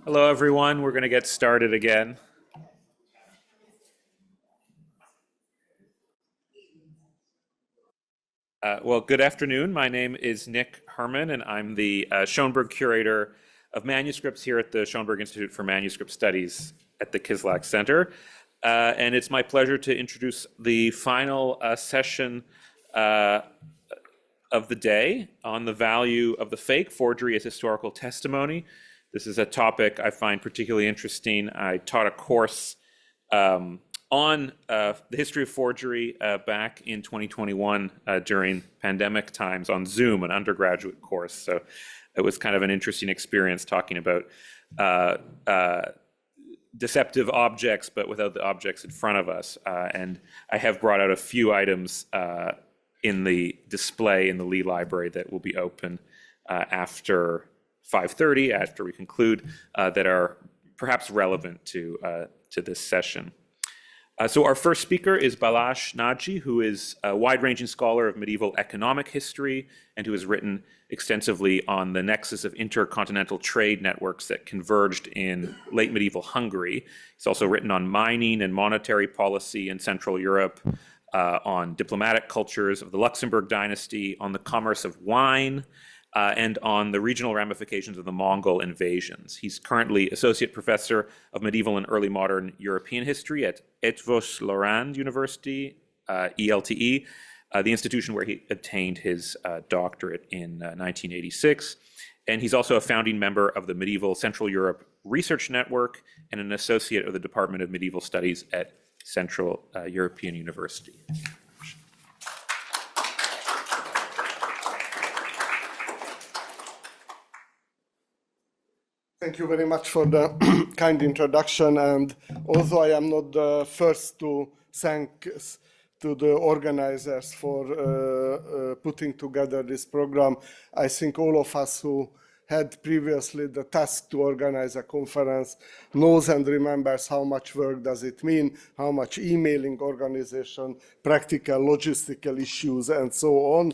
Hello, everyone. We're going to get started again. Well, good afternoon. My name is Nick Herman, and I'm the Schoenberg Curator of Manuscripts here at the Schoenberg Institute for Manuscript Studies at the Kislak Center. And it's my pleasure to introduce the final session of the day on the value of the fake, forgery as historical testimony. This is a topic I find particularly interesting. I taught a course on the history of forgery back in 2021 during pandemic times on Zoom, an undergraduate course. So it was kind of an interesting experience talking about deceptive objects, but without the objects in front of us. And I have brought out a few items in the display in the Lee Library that will be open after 5:30, after we conclude, that are perhaps relevant to this session. So our first speaker is Balázs Nagy, who is a wide-ranging scholar of medieval economic history and who has written extensively on the nexus of intercontinental trade networks that converged in late medieval Hungary. He's also written on mining and monetary policy in Central Europe, on diplomatic cultures of the Luxembourg dynasty, on the commerce of wine, and on the regional ramifications of the Mongol invasions. He's currently Associate Professor of Medieval and Early Modern European History at Eötvös-Loránd University, ELTE, the institution where he obtained his doctorate in 1986. And he's also a founding member of the Medieval Central Europe Research Network and an associate of the Department of Medieval Studies at Central European University. Thank you very much for the kind introduction, and although I am not the first to thank to the organizers for putting together this program, I think all of us who had previously the task to organize a conference knows and remembers how much work does it mean, how much emailing, organization, practical, logistical issues, and so on.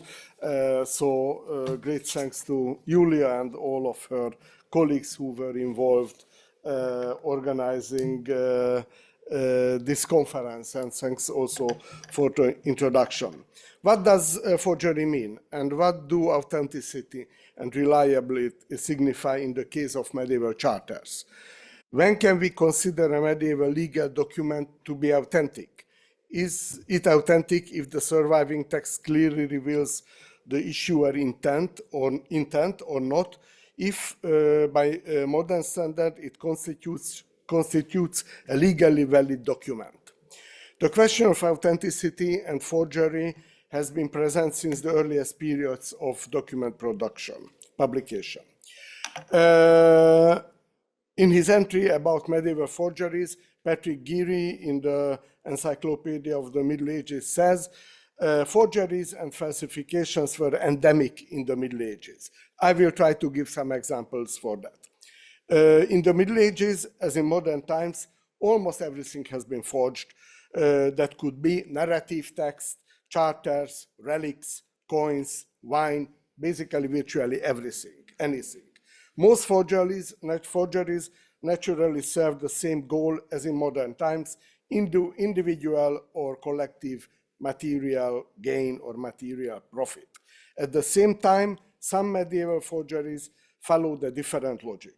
So great thanks to Julia and all of her colleagues who were involved organizing this conference, and thanks also for the introduction. What does forgery mean, and what do authenticity and reliability signify in the case of medieval charters? When can we consider a medieval legal document to be authentic? Is it authentic if the surviving text clearly reveals the issuer intent or not? If by modern standard it constitutes a legally valid document. The question of authenticity and forgery has been present since the earliest periods of document publication. In his entry about medieval forgeries, Patrick Geary in the Encyclopedia of the Middle Ages says, forgeries and falsifications were endemic in the Middle Ages. I will try to give some examples for that. In the Middle Ages, as in modern times, almost everything has been forged. That could be narrative text, charters, relics, coins, wine, basically virtually everything, anything. Most forgeries naturally serve the same goal as in modern times, individual or collective material gain or material profit. At the same time, some medieval forgeries followed a different logic.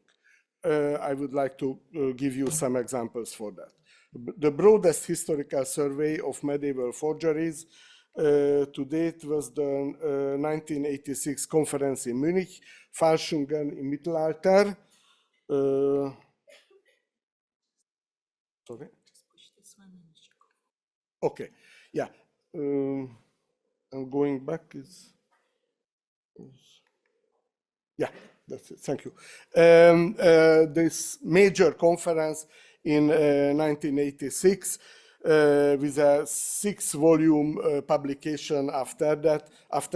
I would like to give you some examples for that. The broadest historical survey of medieval forgeries to date was the 1986 conference in Munich, Forschungen im Mittelalter. Sorry? Just push this one and okay, yeah. I'm going back. Yeah, that's it. Thank you. This major conference in 1986 with a 6-volume publication after that of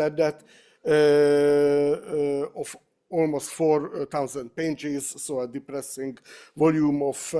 almost 4,000 pages, so a depressing volume of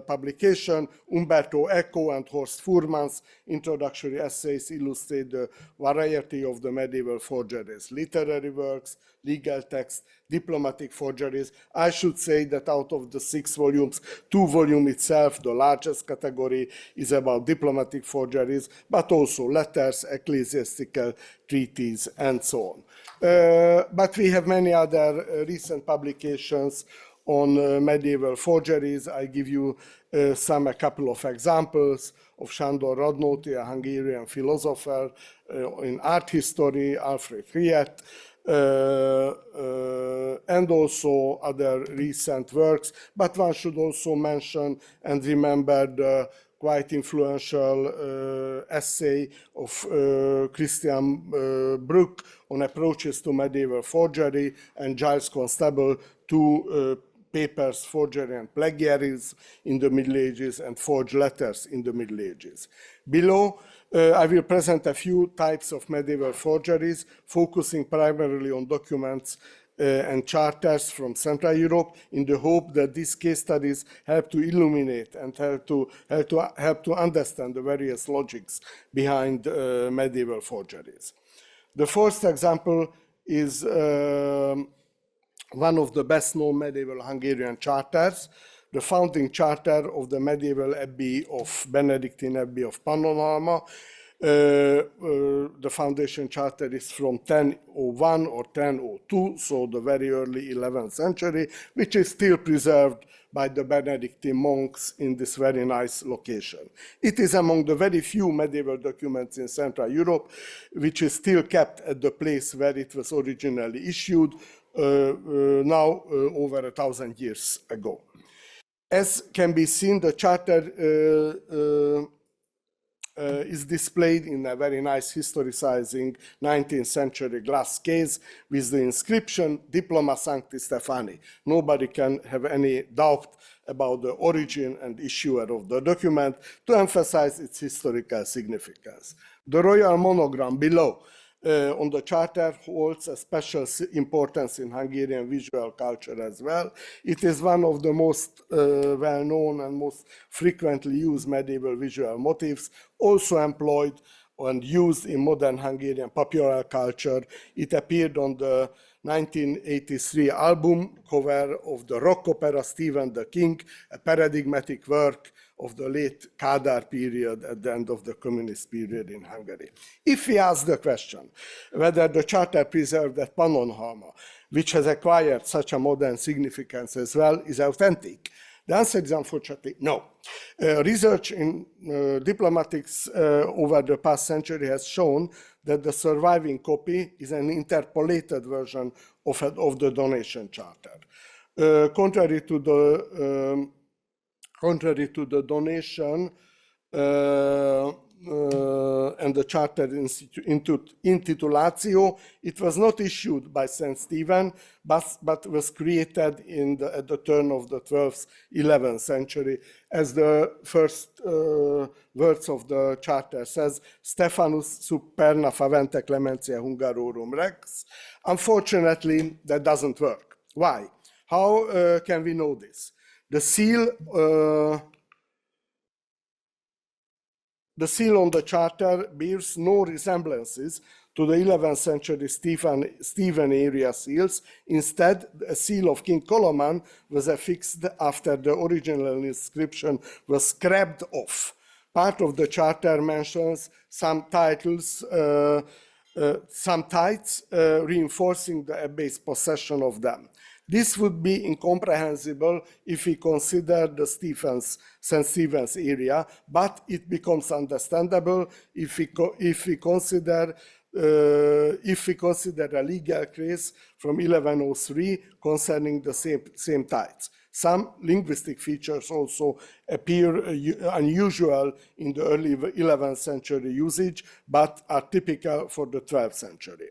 publication. Umberto Eco and Horst Fuhrmann's introductory essays illustrate the variety of the medieval forgeries, literary works, legal texts, diplomatic forgeries. I should say that out of the 6 volumes, 2 volumes itself, the largest category, is about diplomatic forgeries, but also letters, ecclesiastical treaties, and so on. But we have many other recent publications on medieval forgeries. I give you a couple of examples of Sándor Radnóti, a Hungarian philosopher, in art history, Alfred Riet, and also other recent works. But one should also mention and remember the quite influential essay of Christian Bruck on approaches to medieval forgery, and Giles Constable, 2 papers, Forgery and Plagiarism in the Middle Ages and Forged Letters in the Middle Ages. Below, I will present a few types of medieval forgeries, focusing primarily on documents and charters from Central Europe, in the hope that these case studies help to illuminate and help to understand the various logics behind medieval forgeries. The first example is one of the best-known medieval Hungarian charters, the founding charter of the medieval Abbey of Benedictine Abbey of Pannonhalma. The foundation charter is from 1001 or 1002, so the very early 11th century, which is still preserved by the Benedictine monks in this very nice location. It is among the very few medieval documents in Central Europe which is still kept at the place where it was originally issued, now over 1,000 years ago. As can be seen, the charter is displayed in a very nice historicizing 19th century glass case with the inscription Diploma Sancti Stephani. Nobody can have any doubt about the origin and issuer of the document to emphasize its historical significance. The royal monogram below on the charter holds a special importance in Hungarian visual culture as well. It is one of the most well-known and most frequently used medieval visual motifs, also employed and used in modern Hungarian popular culture. It appeared on the 1983 album cover of the rock opera Stephen the King, a paradigmatic work of the late Kádár period at the end of the communist period in Hungary. If we ask the question whether the charter preserved at Pannonhalma, which has acquired such a modern significance as well, is authentic, the answer is unfortunately no. Research in diplomatics over the past century has shown that the surviving copy is an interpolated version of the donation charter. Contrary to the donation and the charter intitulatio, it was not issued by St. Stephen, but was created at the turn of the 12th, 11th century, as the first words of the charter says, Stephanus sub perna favente clementia Hungarorum rex. Unfortunately, that doesn't work. Why? How can we know this? The seal on the charter bears no resemblances to the 11th century Stephen area seals. Instead, a seal of King Coloman was affixed after the original inscription was scrapped off. Part of the charter mentions some titles, some tithes reinforcing the abbey's possession of them. This would be incomprehensible if we consider the St. Stephen's area, but it becomes understandable if we consider a legal case from 1103 concerning the same tithes. Some linguistic features also appear unusual in the early 11th century usage, but are typical for the 12th century.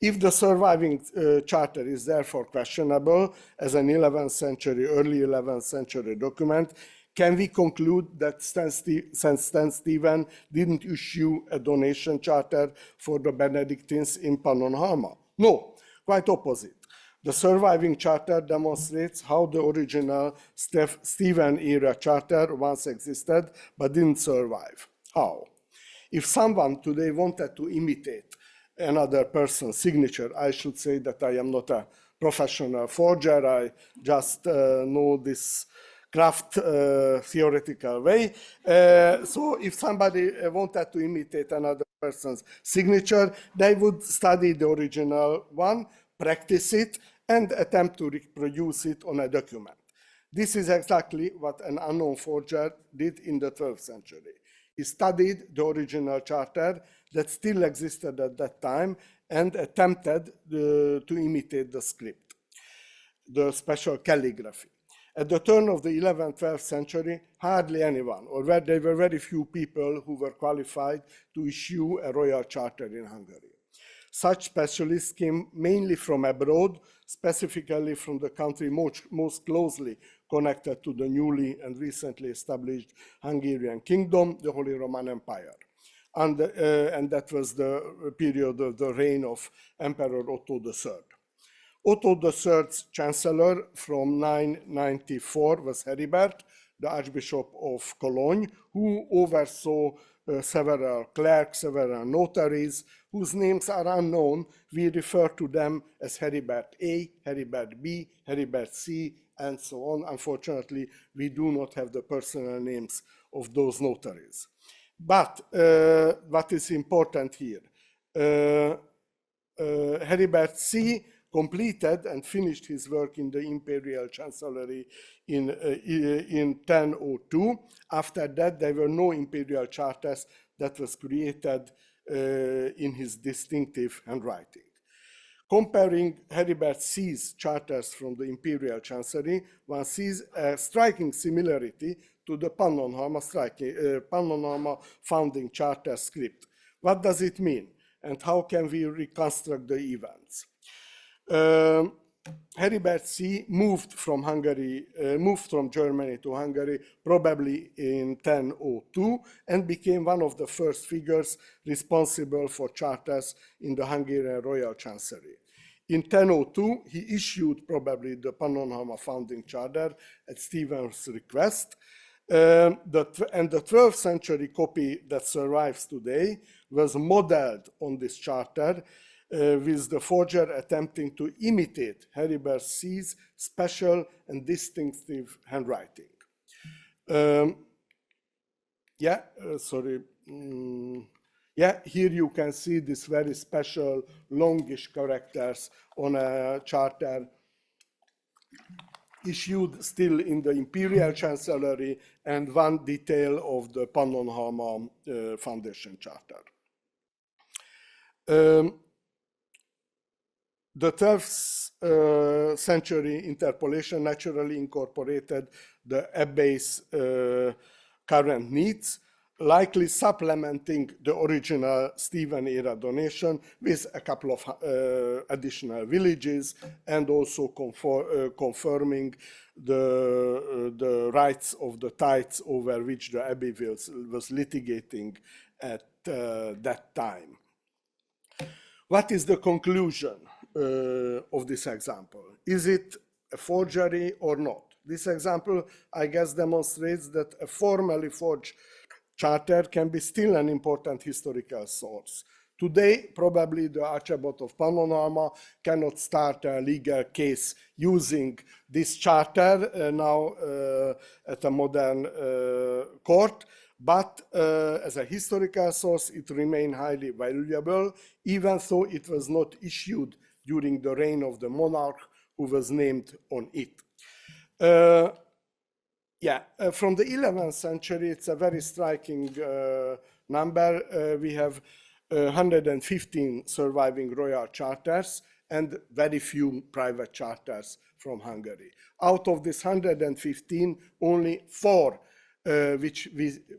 If the surviving charter is therefore questionable as an 11th century, early 11th century document, can we conclude that St. Stephen didn't issue a donation charter for the Benedictines in Pannonhalma? No, quite opposite. The surviving charter demonstrates how the original Stephen-era charter once existed but didn't survive. How? If someone today wanted to imitate another person's signature, I should say that I am not a professional forger, I just know this craft theoretical way. So if somebody wanted to imitate another person's signature, they would study the original one, practice it, and attempt to reproduce it on a document. This is exactly what an unknown forger did in the 12th century. He studied the original charter that still existed at that time and attempted to imitate the script, the special calligraphy. At the turn of the 11th, 12th century, hardly anyone, or there were very few people who were qualified to issue a royal charter in Hungary. Such specialists came mainly from abroad, specifically from the country most closely connected to the newly and recently established Hungarian kingdom, the Holy Roman Empire. And that was the period of the reign of Emperor Otto III. Otto III's chancellor from 994 was Heribert, the Archbishop of Cologne, who oversaw several clerks, several notaries, whose names are unknown. We refer to them as Heribert A, Heribert B, Heribert C, and so on. Unfortunately, we do not have the personal names of those notaries. But what is important here? Heribert C completed and finished his work in the imperial chancellery in 1002. After that, there were no imperial charters that was created in his distinctive handwriting. Comparing Heribert C's charters from the imperial chancellery, one sees a striking similarity to the Pannonhalma founding charter script. What does it mean, and how can we reconstruct the events? Heribert C moved from Germany to Hungary probably in 1002 and became one of the first figures responsible for charters in the Hungarian royal chancellery. In 1002, he issued probably the Pannonhalma founding charter at Stephen's request. And the 12th century copy that survives today was modeled on this charter, with the forger attempting to imitate Heribert C's special and distinctive handwriting. Here you can see this very special longish characters on a charter issued still in the imperial chancellery, and one detail of the Pannonhalma foundation charter. The 12th century interpolation naturally incorporated the abbey's current needs, likely supplementing the original Stephen-era donation with a couple of additional villages, and also confirming the rights of the tithes over which the abbey was litigating at that time. What is the conclusion of this example? Is it a forgery or not? This example, I guess, demonstrates that a formally forged charter can be still an important historical source. Today, probably the Archbishop of Pannonhalma cannot start a legal case using this charter now at a modern court, but as a historical source, it remained highly valuable, even though it was not issued during the reign of the monarch who was named on it. From the 11th century, it's a very striking number. We have 115 surviving royal charters and very few private charters from Hungary. Out of this 115, only 4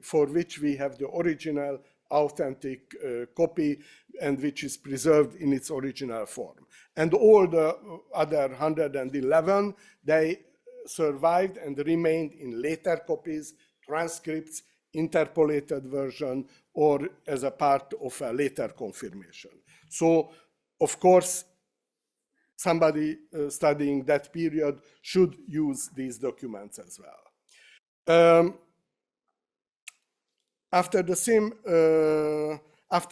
for which we have the original authentic copy and which is preserved in its original form. And all the other 111, they survived and remained in later copies, transcripts, interpolated version, or as a part of a later confirmation. So, of course, somebody studying that period should use these documents as well. After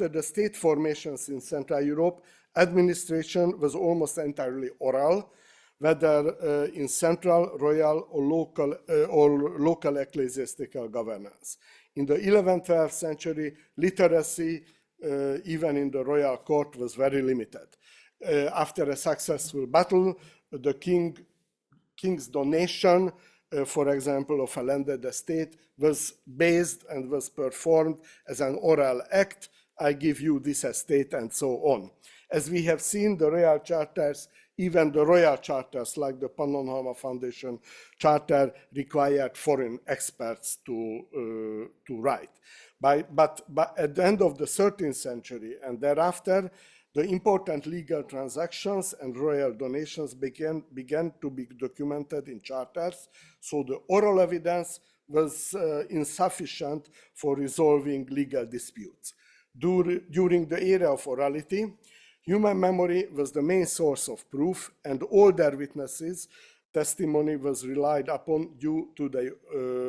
the state formations in Central Europe, administration was almost entirely oral, whether in central, royal, or local ecclesiastical governance. In the 11th, 12th century, literacy, even in the royal court, was very limited. After a successful battle, the king's donation, for example, of a landed estate, was based and was performed as an oral act. I give you this estate, and so on. As we have seen, the royal charters, even the royal charters like the Pannonhalma Foundation Charter, required foreign experts to write. But at the end of the 13th century and thereafter, the important legal transactions and royal donations began to be documented in charters, so the oral evidence was insufficient for resolving legal disputes. During the era of orality, human memory was the main source of proof, and older witnesses' testimony was relied upon due to their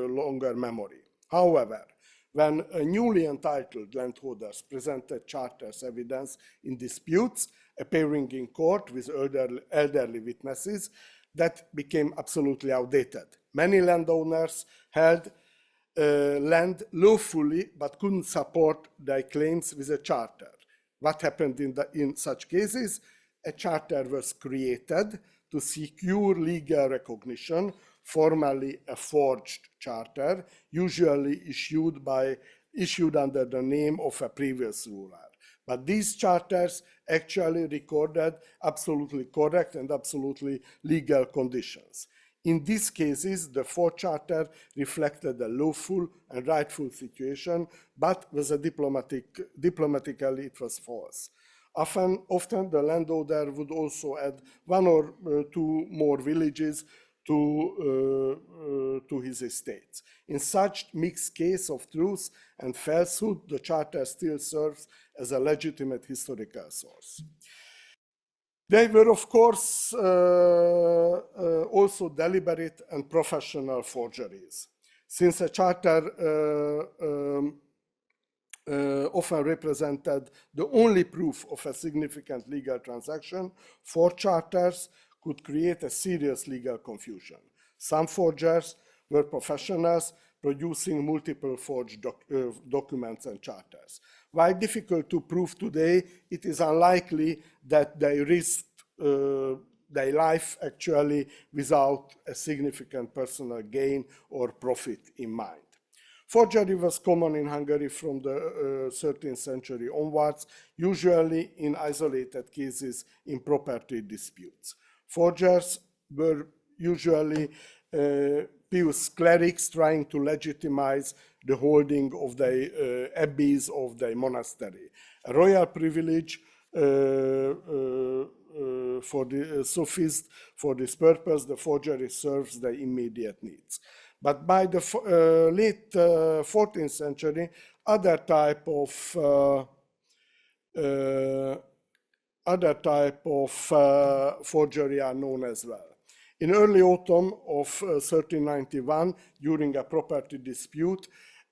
longer memory. However, when newly entitled landholders presented charters evidence in disputes appearing in court with elderly witnesses, that became absolutely outdated. Many landowners held land lawfully but couldn't support their claims with a charter. What happened in such cases? A charter was created to secure legal recognition, formally a forged charter, usually issued under the name of a previous ruler. But these charters actually recorded absolutely correct and absolutely legal conditions. In these cases, the forged charter reflected a lawful and rightful situation, but was diplomatically it was false. Often the landowner would also add one or two more villages to his estates. In such mixed case of truth and falsehood, the charter still serves as a legitimate historical source. They were, of course, also deliberate and professional forgeries. Since a charter often represented the only proof of a significant legal transaction, forged charters could create a serious legal confusion. Some forgers were professionals producing multiple forged documents and charters. While difficult to prove today, it is unlikely that they risked their life actually without a significant personal gain or profit in mind. Forgery was common in Hungary from the 13th century onwards, usually in isolated cases in property disputes. Forgers were usually pious clerics trying to legitimize the holding of the abbeys of the monastery. A royal privilege for the sophist. For this purpose, the forgery serves their immediate needs. But by the late 14th century, other type of forgery are known as well. In early autumn of 1391, during a property dispute,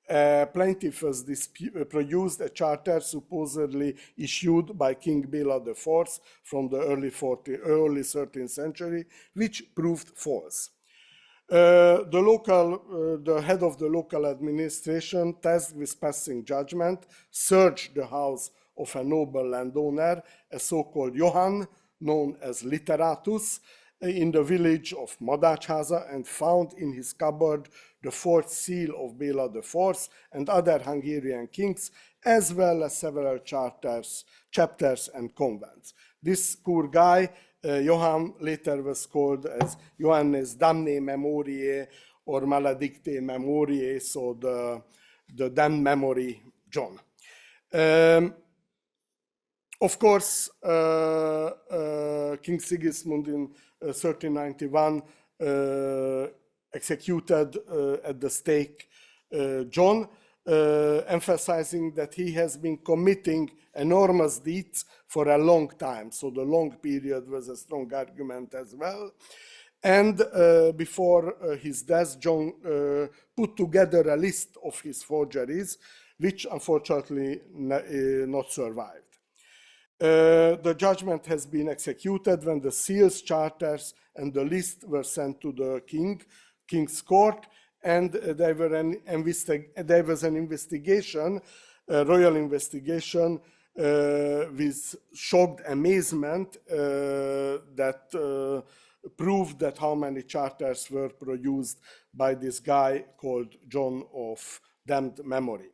plaintiff was produced a charter supposedly issued by King Béla IV from the early 13th century, which proved false. The head of the local administration, tasked with passing judgment, searched the house of a noble landowner, a so-called Johann, known as Literatus, in the village of Madácsháza, and found in his cupboard the fourth seal of Béla IV and other Hungarian kings, as well as several chapters and convents. This poor guy, Johann, later was called as Johannes Damne Memoriae or Maledicte Memoriae, so the damned memory John. Of course, King Sigismund in 1391 executed at the stake John. emphasizing that he has been committing enormous deeds for a long time. So the long period was a strong argument as well. And before his death, John put together a list of his forgeries, which unfortunately not survived. The judgment has been executed when the seals, charters, and the list were sent to the king's court, and there was an investigation, a royal investigation, with shocked amazement that proved that how many charters were produced by this guy called John of damned memory.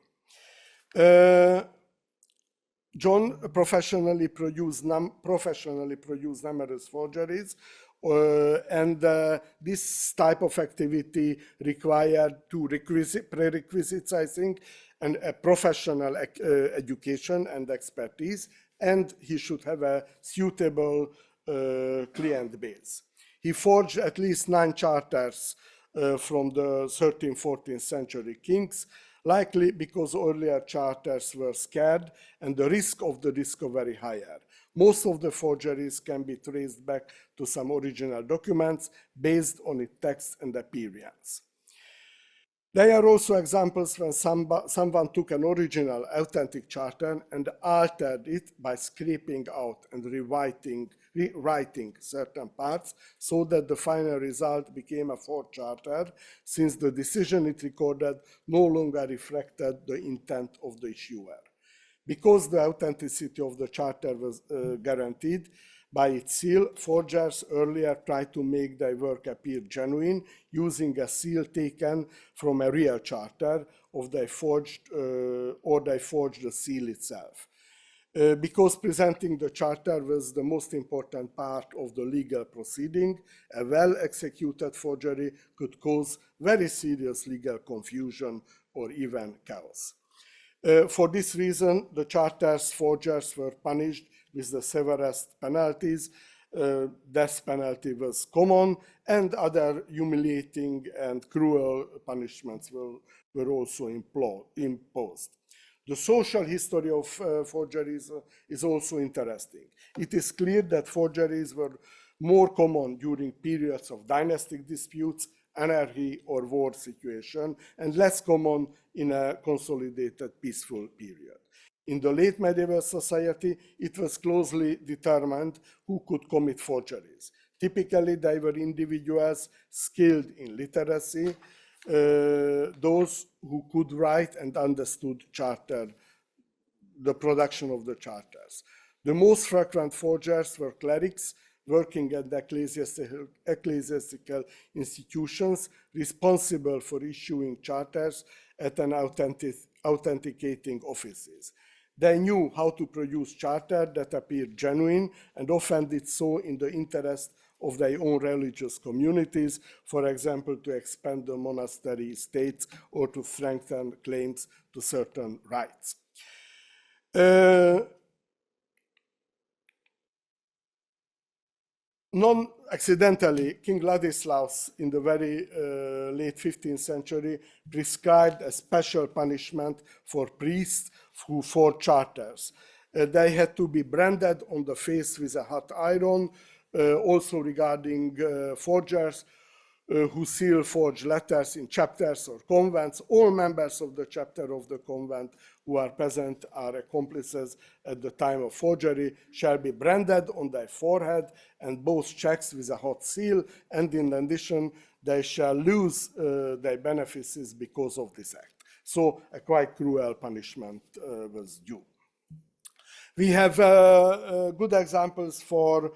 John professionally produced numerous forgeries, and this type of activity required two prerequisites, I think, and a professional education and expertise, and he should have a suitable client base. He forged at least 9 charters from the 13th, 14th century kings, likely because earlier charters were scarce and the risk of the discovery higher. Most of the forgeries can be traced back to some original documents based on its text and appearance. There are also examples when someone took an original, authentic charter and altered it by scraping out and rewriting certain parts so that the final result became a forged charter, since the decision it recorded no longer reflected the intent of the issuer. Because the authenticity of the charter was guaranteed by its seal, forgers earlier tried to make their work appear genuine using a seal taken from a real charter or they forged the seal itself. Because presenting the charter was the most important part of the legal proceeding, a well-executed forgery could cause very serious legal confusion or even chaos. For this reason, the charter's forgers were punished with the severest penalties. Death penalty was common, and other humiliating and cruel punishments were also imposed. The social history of forgeries is also interesting. It is clear that forgeries were more common during periods of dynastic disputes, anarchy, or war situation, and less common in a consolidated peaceful period. In the late medieval society, it was closely determined who could commit forgeries. Typically, they were individuals skilled in literacy, those who could write and understood the production of the charters. The most frequent forgers were clerics working at the ecclesiastical institutions responsible for issuing charters at an authenticating offices. They knew how to produce charters that appeared genuine and often did so in the interest of their own religious communities, for example, to expand the monastery estates or to strengthen claims to certain rights. Non-accidentally, King Ladislaus in the very late 15th century prescribed a special punishment for priests who forged charters. They had to be branded on the face with a hot iron. Also regarding forgers who seal forged letters in chapters or convents, all members of the chapter of the convent who are present are accomplices at the time of forgery shall be branded on their forehead and both checks with a hot seal, and in addition they shall lose their benefices because of this act. So a quite cruel punishment was due. We have good examples for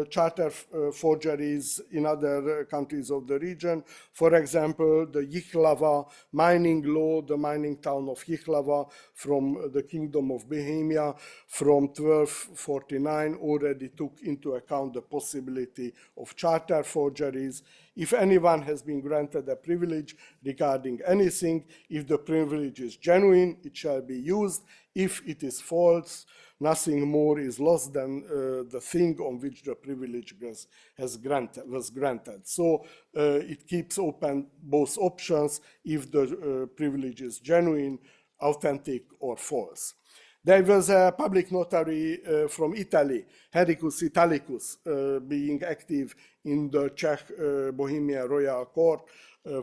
charter forgeries in other countries of the region. For example, the Jihlava mining law, the mining town of Jihlava from the Kingdom of Bohemia from 1249 already took into account the possibility of charter forgeries. If anyone has been granted a privilege regarding anything, if the privilege is genuine, it shall be used. If it is false, nothing more is lost than the thing on which the privilege was granted. So it keeps open both options if the privilege is genuine, authentic, or false. There was a public notary from Italy, Hericus Italicus, being active in the Czech Bohemian royal court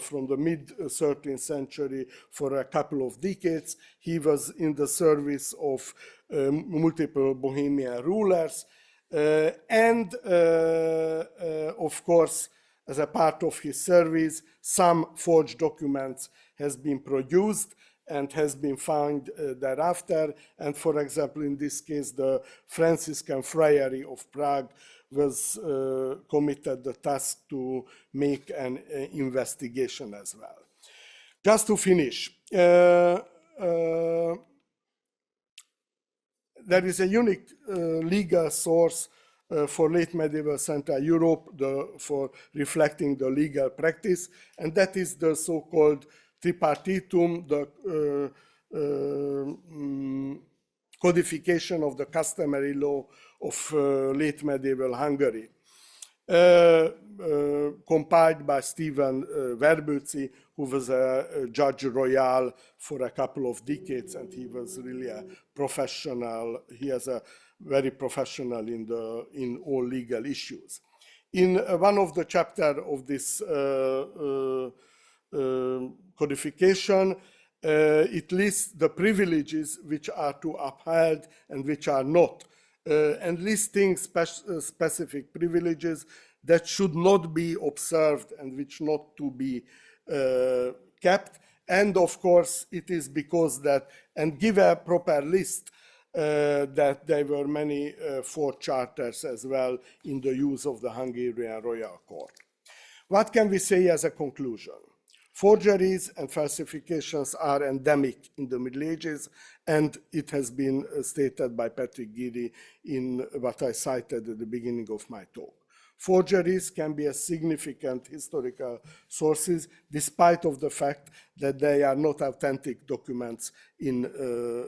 from the mid-13th century for a couple of decades. He was in the service of multiple Bohemian rulers. And of course, as a part of his service, some forged documents has been produced and has been found thereafter. And for example, in this case, the Franciscan Friary of Prague was committed the task to make an investigation as well. Just to finish, there is a unique legal source for late medieval Central Europe for reflecting the legal practice, and that is the so-called tripartitum, the codification of the customary law of late medieval Hungary, compiled by Stephen Verbőci, who was a judge royal for a couple of decades, and he was really a professional. He is a very professional in all legal issues. In one of the chapters of this codification, it lists the privileges which are to upheld and which are not, and listing specific privileges that should not be observed and which not to be kept. And of course, it is because that, and give a proper list, that there were many forged charters as well in the use of the Hungarian royal court. What can we say as a conclusion? Forgeries and falsifications are endemic in the Middle Ages, and it has been stated by Patrick Geary in what I cited at the beginning of my talk. Forgeries can be a significant historical sources, despite of the fact that they are not authentic documents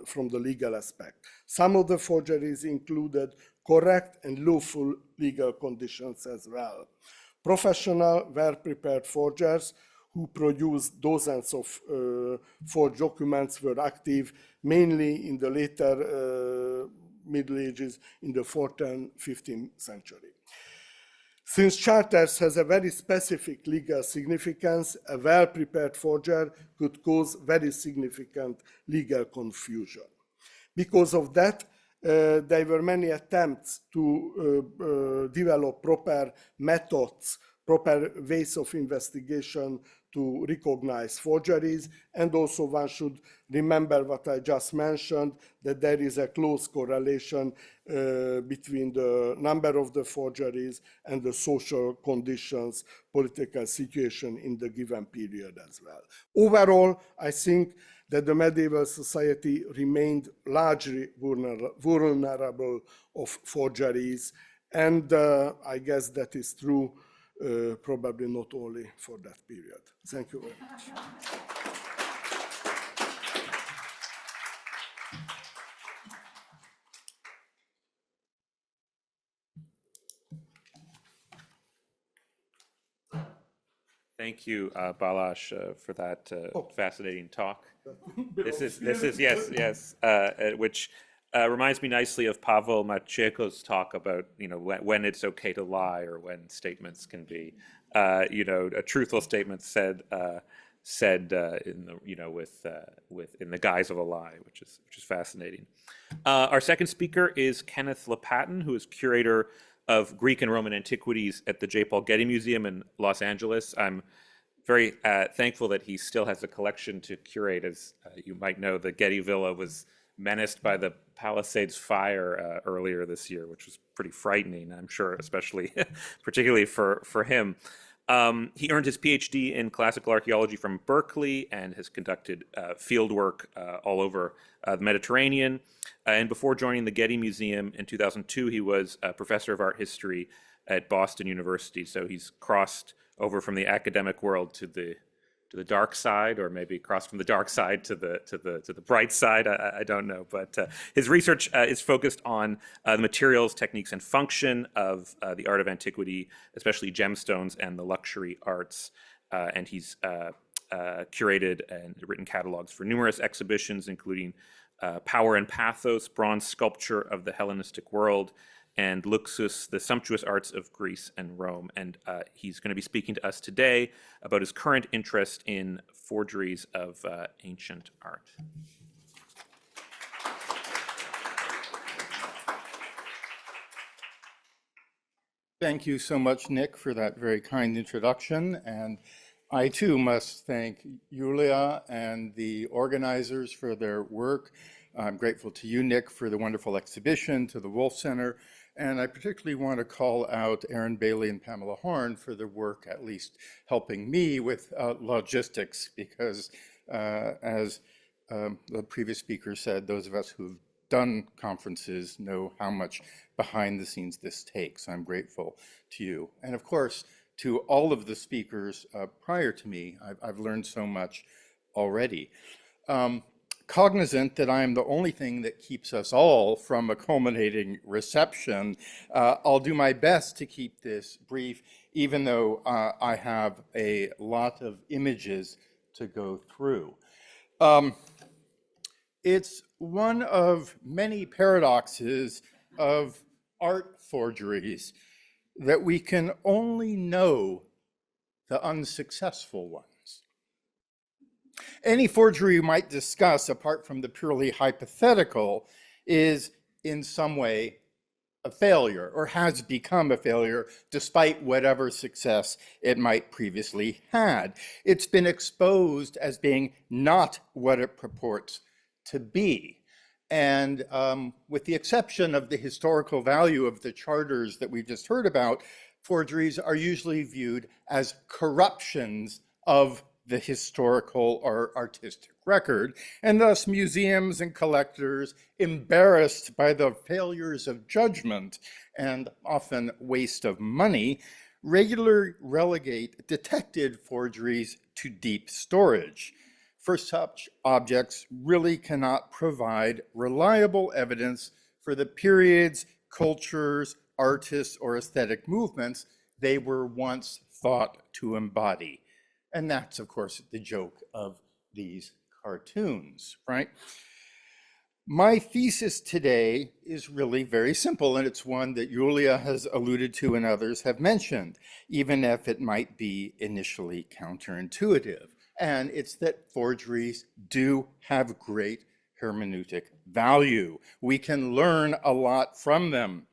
from the legal aspect. Some of the forgeries included correct and lawful legal conditions as well. Professional, well-prepared forgers who produced dozens of forged documents were active mainly in the later Middle Ages in the 14th and 15th century. Since charters has a very specific legal significance, a well-prepared forger could cause very significant legal confusion. Because of that, there were many attempts to develop proper methods, proper ways of investigation to recognize forgeries. And also one should remember what I just mentioned, that there is a close correlation between the number of the forgeries and the social conditions, political situation in the given period as well. Overall, I think that the medieval society remained largely vulnerable of forgeries, and I guess that is true probably not only for that period. Thank you very much. Thank you, Balázs, for that fascinating talk. This is yes, which reminds me nicely of Pavel Maciejko's talk about when it's okay to lie or when statements can be a truthful statement said in the guise of a lie, which is fascinating. Our second speaker is Kenneth Lapatin, who is curator of Greek and Roman antiquities at the J. Paul Getty Museum in Los Angeles. I'm very thankful that he still has a collection to curate. As you might know, the Getty Villa was menaced by the Palisades fire earlier this year, which was pretty frightening, I'm sure, especially particularly for him. He earned his PhD in classical archaeology from Berkeley and has conducted field work all over the Mediterranean. And before joining the Getty Museum in 2002, he was a professor of art history at Boston University. So he's crossed over from the academic world to the the dark side, or maybe crossed from the dark side to the bright side. I don't know, but his research is focused on the materials, techniques, and function of the art of antiquity, especially gemstones and the luxury arts. And he's curated and written catalogs for numerous exhibitions, including Power and Pathos, Bronze Sculpture of the Hellenistic World, and Luxus, the Sumptuous Arts of Greece and Rome. And he's going to be speaking to us today about his current interest in forgeries of ancient art. Thank you so much, Nick, for that very kind introduction. And I too must thank Yulia and the organizers for their work. I'm grateful to you, Nick, for the wonderful exhibition, to the Wolf Center. And I particularly want to call out Aaron Bailey and Pamela Horn for their work, at least helping me with logistics, because as the previous speaker said, those of us who've done conferences know how much behind the scenes this takes. I'm grateful to you. And of course, to all of the speakers prior to me, I've learned so much already. Cognizant that I am the only thing that keeps us all from a culminating reception, I'll do my best to keep this brief, even though I have a lot of images to go through. It's one of many paradoxes of art forgeries that we can only know the unsuccessful ones. Any forgery we might discuss, apart from the purely hypothetical, is in some way a failure, or has become a failure, despite whatever success it might previously had. It's been exposed as being not what it purports to be. And with the exception of the historical value of the charters that we just heard about, forgeries are usually viewed as corruptions of the historical or artistic record, and thus museums and collectors, embarrassed by the failures of judgment and often waste of money, regularly relegate detected forgeries to deep storage. For such objects really cannot provide reliable evidence for the periods, cultures, artists, or aesthetic movements they were once thought to embody. And that's, of course, the joke of these cartoons, right? My thesis today is really very simple, and it's one that Yulia has alluded to and others have mentioned, even if it might be initially counterintuitive. And it's that forgeries do have great hermeneutic value. We can learn a lot from them.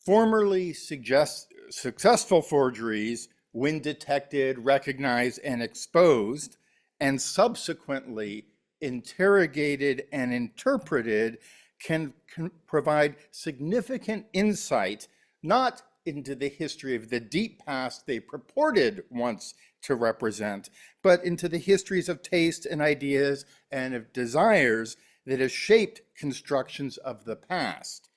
Formerly successful forgeries, when detected, recognized, and exposed, and subsequently interrogated and interpreted, can provide significant insight, not into the history of the deep past they purported once to represent, but into the histories of taste and ideas and of desires that have shaped constructions of the past.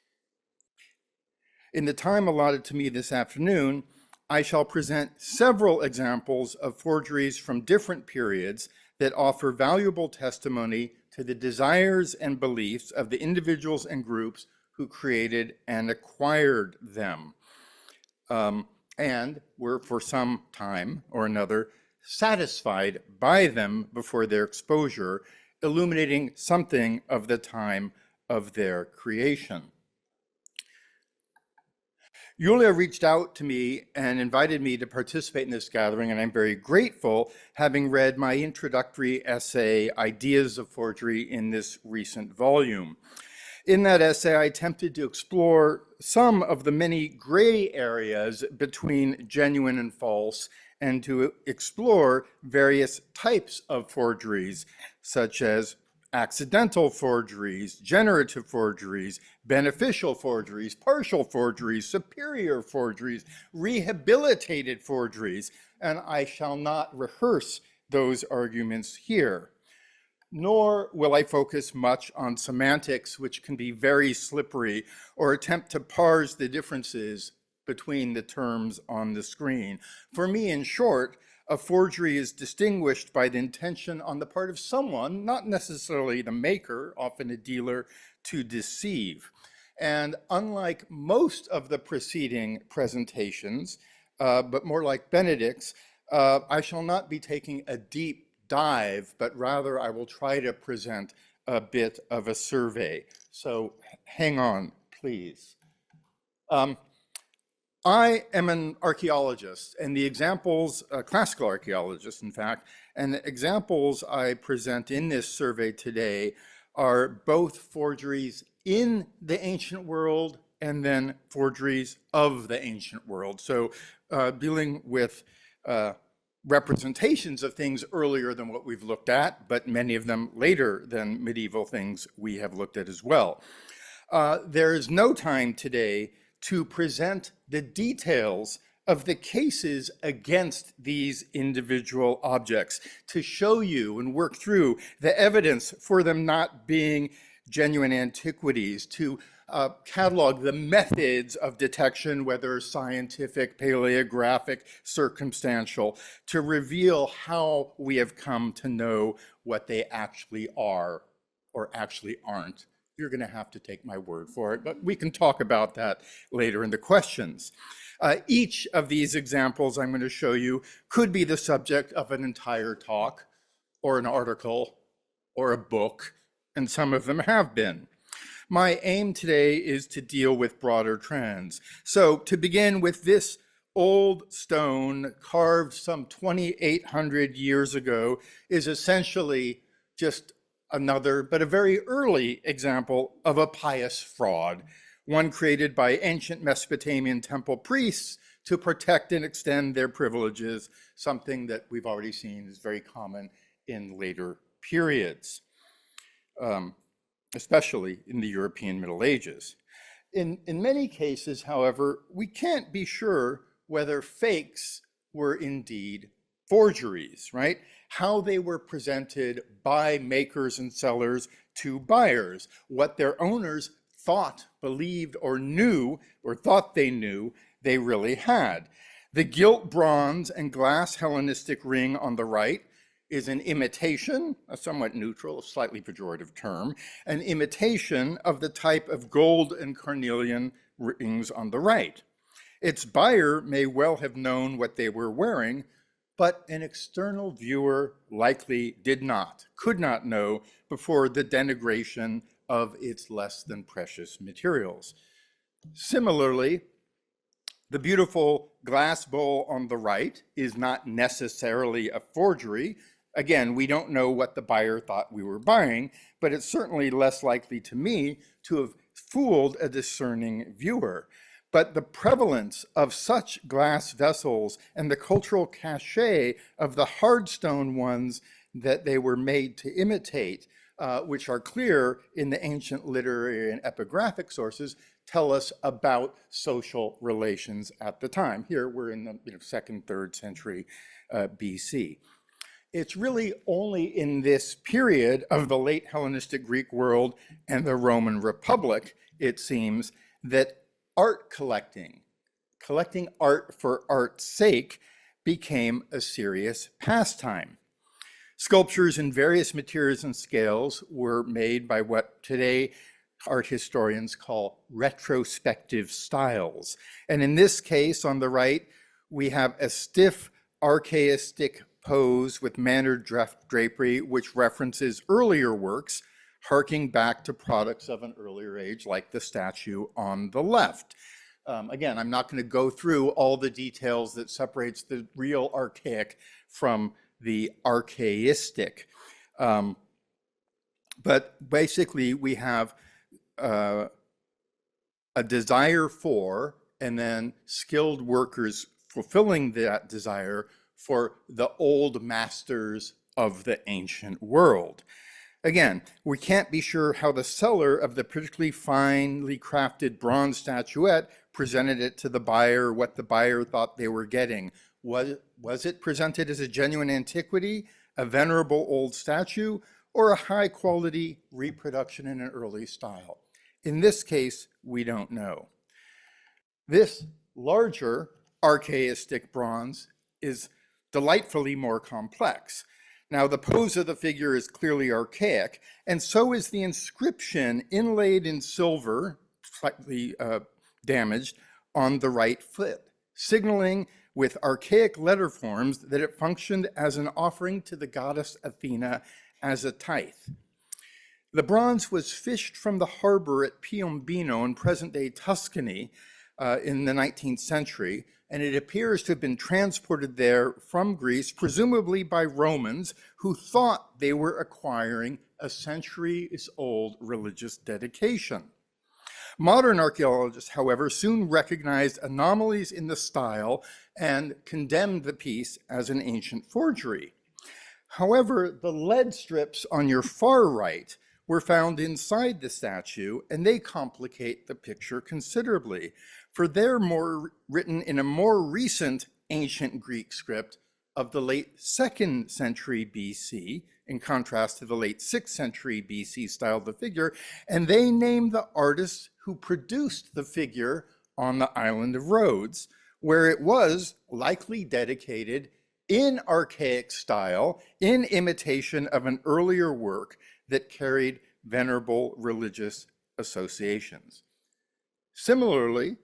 In the time allotted to me this afternoon, I shall present several examples of forgeries from different periods that offer valuable testimony to the desires and beliefs of the individuals and groups who created and acquired them, and were for some time or another satisfied by them before their exposure, illuminating something of the time of their creation. Yulia reached out to me and invited me to participate in this gathering, and I'm very grateful, having read my introductory essay, Ideas of Forgery, in this recent volume. In that essay, I attempted to explore some of the many gray areas between genuine and false, and to explore various types of forgeries, such as accidental forgeries, generative forgeries, beneficial forgeries, partial forgeries, superior forgeries, rehabilitated forgeries, and I shall not rehearse those arguments here. Nor will I focus much on semantics, which can be very slippery, or attempt to parse the differences between the terms on the screen. For me, in short, a forgery is distinguished by the intention on the part of someone, not necessarily the maker, often a dealer, to deceive. And unlike most of the preceding presentations, but more like Benedict's, I shall not be taking a deep dive, but rather I will try to present a bit of a survey. So hang on, please. I am an archaeologist, and the examples, a classical archaeologist, in fact, and the examples I present in this survey today are both forgeries in the ancient world and then forgeries of the ancient world. So dealing with representations of things earlier than what we've looked at, but many of them later than medieval things we have looked at as well. There is no time today to present the details of the cases against these individual objects, to show you and work through the evidence for them not being genuine antiquities, to catalog the methods of detection, whether scientific, paleographic, circumstantial, to reveal how we have come to know what they actually are or actually aren't. You're going to have to take my word for it, but we can talk about that later in the questions. Each of these examples I'm going to show you could be the subject of an entire talk or an article or a book, and some of them have been. My aim today is to deal with broader trends. So to begin with, this old stone carved some 2,800 years ago is essentially just another, but a very early example of a pious fraud, one created by ancient Mesopotamian temple priests to protect and extend their privileges, something that we've already seen is very common in later periods, especially in the European Middle Ages. In many cases, however, we can't be sure whether fakes were indeed forgeries, right? How they were presented by makers and sellers to buyers, what their owners thought, believed, or knew, or thought they knew they really had. The gilt bronze and glass Hellenistic ring on the right is an imitation, a somewhat neutral, slightly pejorative term, an imitation of the type of gold and carnelian rings on the right. Its buyer may well have known what they were wearing, but an external viewer likely could not know before the denigration of its less than precious materials. Similarly, the beautiful glass bowl on the right is not necessarily a forgery. Again, we don't know what the buyer thought we were buying, but it's certainly less likely to me to have fooled a discerning viewer. But the prevalence of such glass vessels and the cultural cachet of the hard stone ones that they were made to imitate, which are clear in the ancient literary and epigraphic sources, tell us about social relations at the time. Here we're in the 2nd, 3rd century BC. It's really only in this period of the late Hellenistic Greek world and the Roman Republic, it seems, that art collecting art for art's sake, became a serious pastime. Sculptures in various materials and scales were made by what today art historians call retrospective styles. And in this case, on the right, we have a stiff, archaistic pose with mannered drapery, which references earlier works, harking back to products of an earlier age, like the statue on the left. Again, I'm not going to go through all the details that separates the real archaic from the archaistic. But basically, we have a desire for, and then skilled workers fulfilling that desire for the old masters of the ancient world. Again, we can't be sure how the seller of the particularly finely crafted bronze statuette presented it to the buyer, what the buyer thought they were getting. Was it presented as a genuine antiquity, a venerable old statue, or a high-quality reproduction in an early style? In this case, we don't know. This larger archaistic bronze is delightfully more complex. Now, the pose of the figure is clearly archaic, and so is the inscription inlaid in silver, slightly damaged, on the right foot, signaling with archaic letter forms that it functioned as an offering to the goddess Athena as a tithe. The bronze was fished from the harbor at Piombino in present-day Tuscany in the 19th century, and it appears to have been transported there from Greece, presumably by Romans who thought they were acquiring a centuries-old religious dedication. Modern archaeologists, however, soon recognized anomalies in the style and condemned the piece as an ancient forgery. However, the lead strips on your far right were found inside the statue, and they complicate the picture considerably, for they're written in a more recent ancient Greek script of the late 2nd century BC, in contrast to the late 6th century BC style of the figure, and they name the artist who produced the figure on the island of Rhodes, where it was likely dedicated in archaic style, in imitation of an earlier work that carried venerable religious associations. Similarly,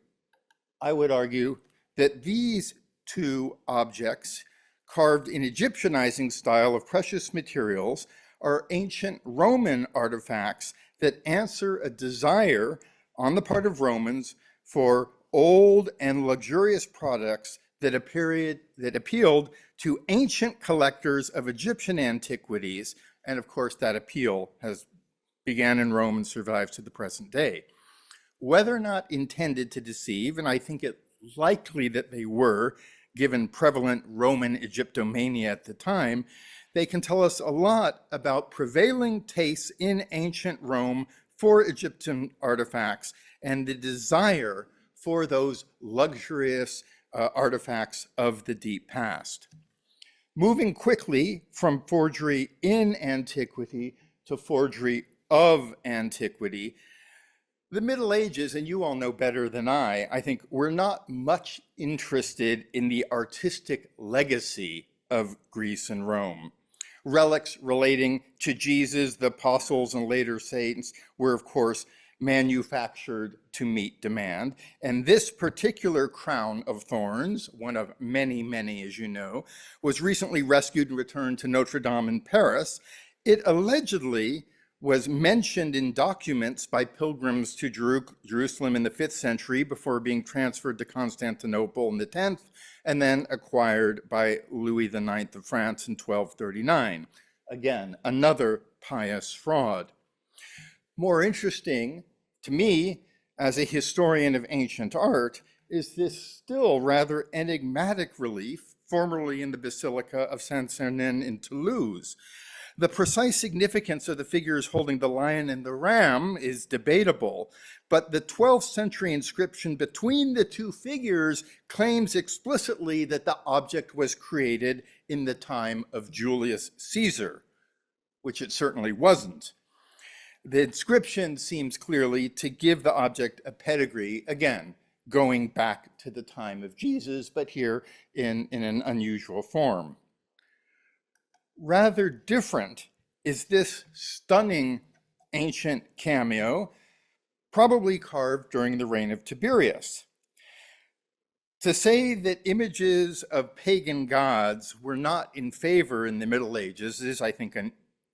I would argue that these two objects, carved in Egyptianizing style of precious materials, are ancient Roman artifacts that answer a desire on the part of Romans for old and luxurious products that appealed to ancient collectors of Egyptian antiquities, and of course that appeal has began in Rome and survives to the present day. Whether or not intended to deceive, and I think it likely that they were, given prevalent Roman Egyptomania at the time, they can tell us a lot about prevailing tastes in ancient Rome for Egyptian artifacts and the desire for those luxurious artifacts of the deep past. Moving quickly from forgery in antiquity to forgery of antiquity, the Middle Ages, and you all know better than I think, were not much interested in the artistic legacy of Greece and Rome. Relics relating to Jesus, the apostles, and later saints were, of course, manufactured to meet demand. And this particular crown of thorns, one of many, many, as you know, was recently rescued and returned to Notre Dame in Paris. It allegedly was mentioned in documents by pilgrims to Jerusalem in the 5th century before being transferred to Constantinople in the 10th, and then acquired by Louis IX of France in 1239. Again, another pious fraud. More interesting to me, as a historian of ancient art, is this still rather enigmatic relief, formerly in the Basilica of Saint-Sernin in Toulouse. The precise significance of the figures holding the lion and the ram is debatable, but the 12th century inscription between the two figures claims explicitly that the object was created in the time of Julius Caesar, which it certainly wasn't. The inscription seems clearly to give the object a pedigree, again, going back to the time of Jesus, but here in an unusual form. Rather different is this stunning ancient cameo, probably carved during the reign of Tiberius. To say that images of pagan gods were not in favor in the Middle Ages is, I think, an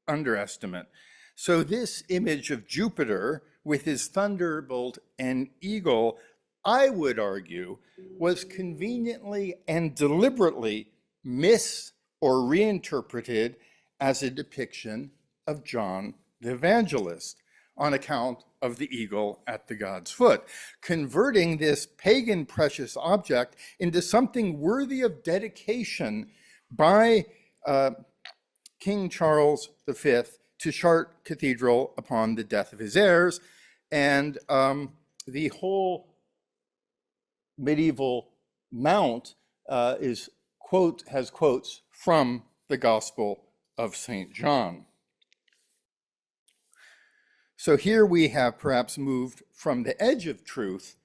underestimate. So this image of Jupiter with his thunderbolt and eagle, I would argue, was conveniently and deliberately or reinterpreted as a depiction of John the Evangelist on account of the eagle at the god's foot, converting this pagan precious object into something worthy of dedication by King Charles V to Chartres Cathedral upon the death of his heirs. And the whole medieval mount has quotes from the Gospel of St. John. So here we have perhaps moved from the edge of truth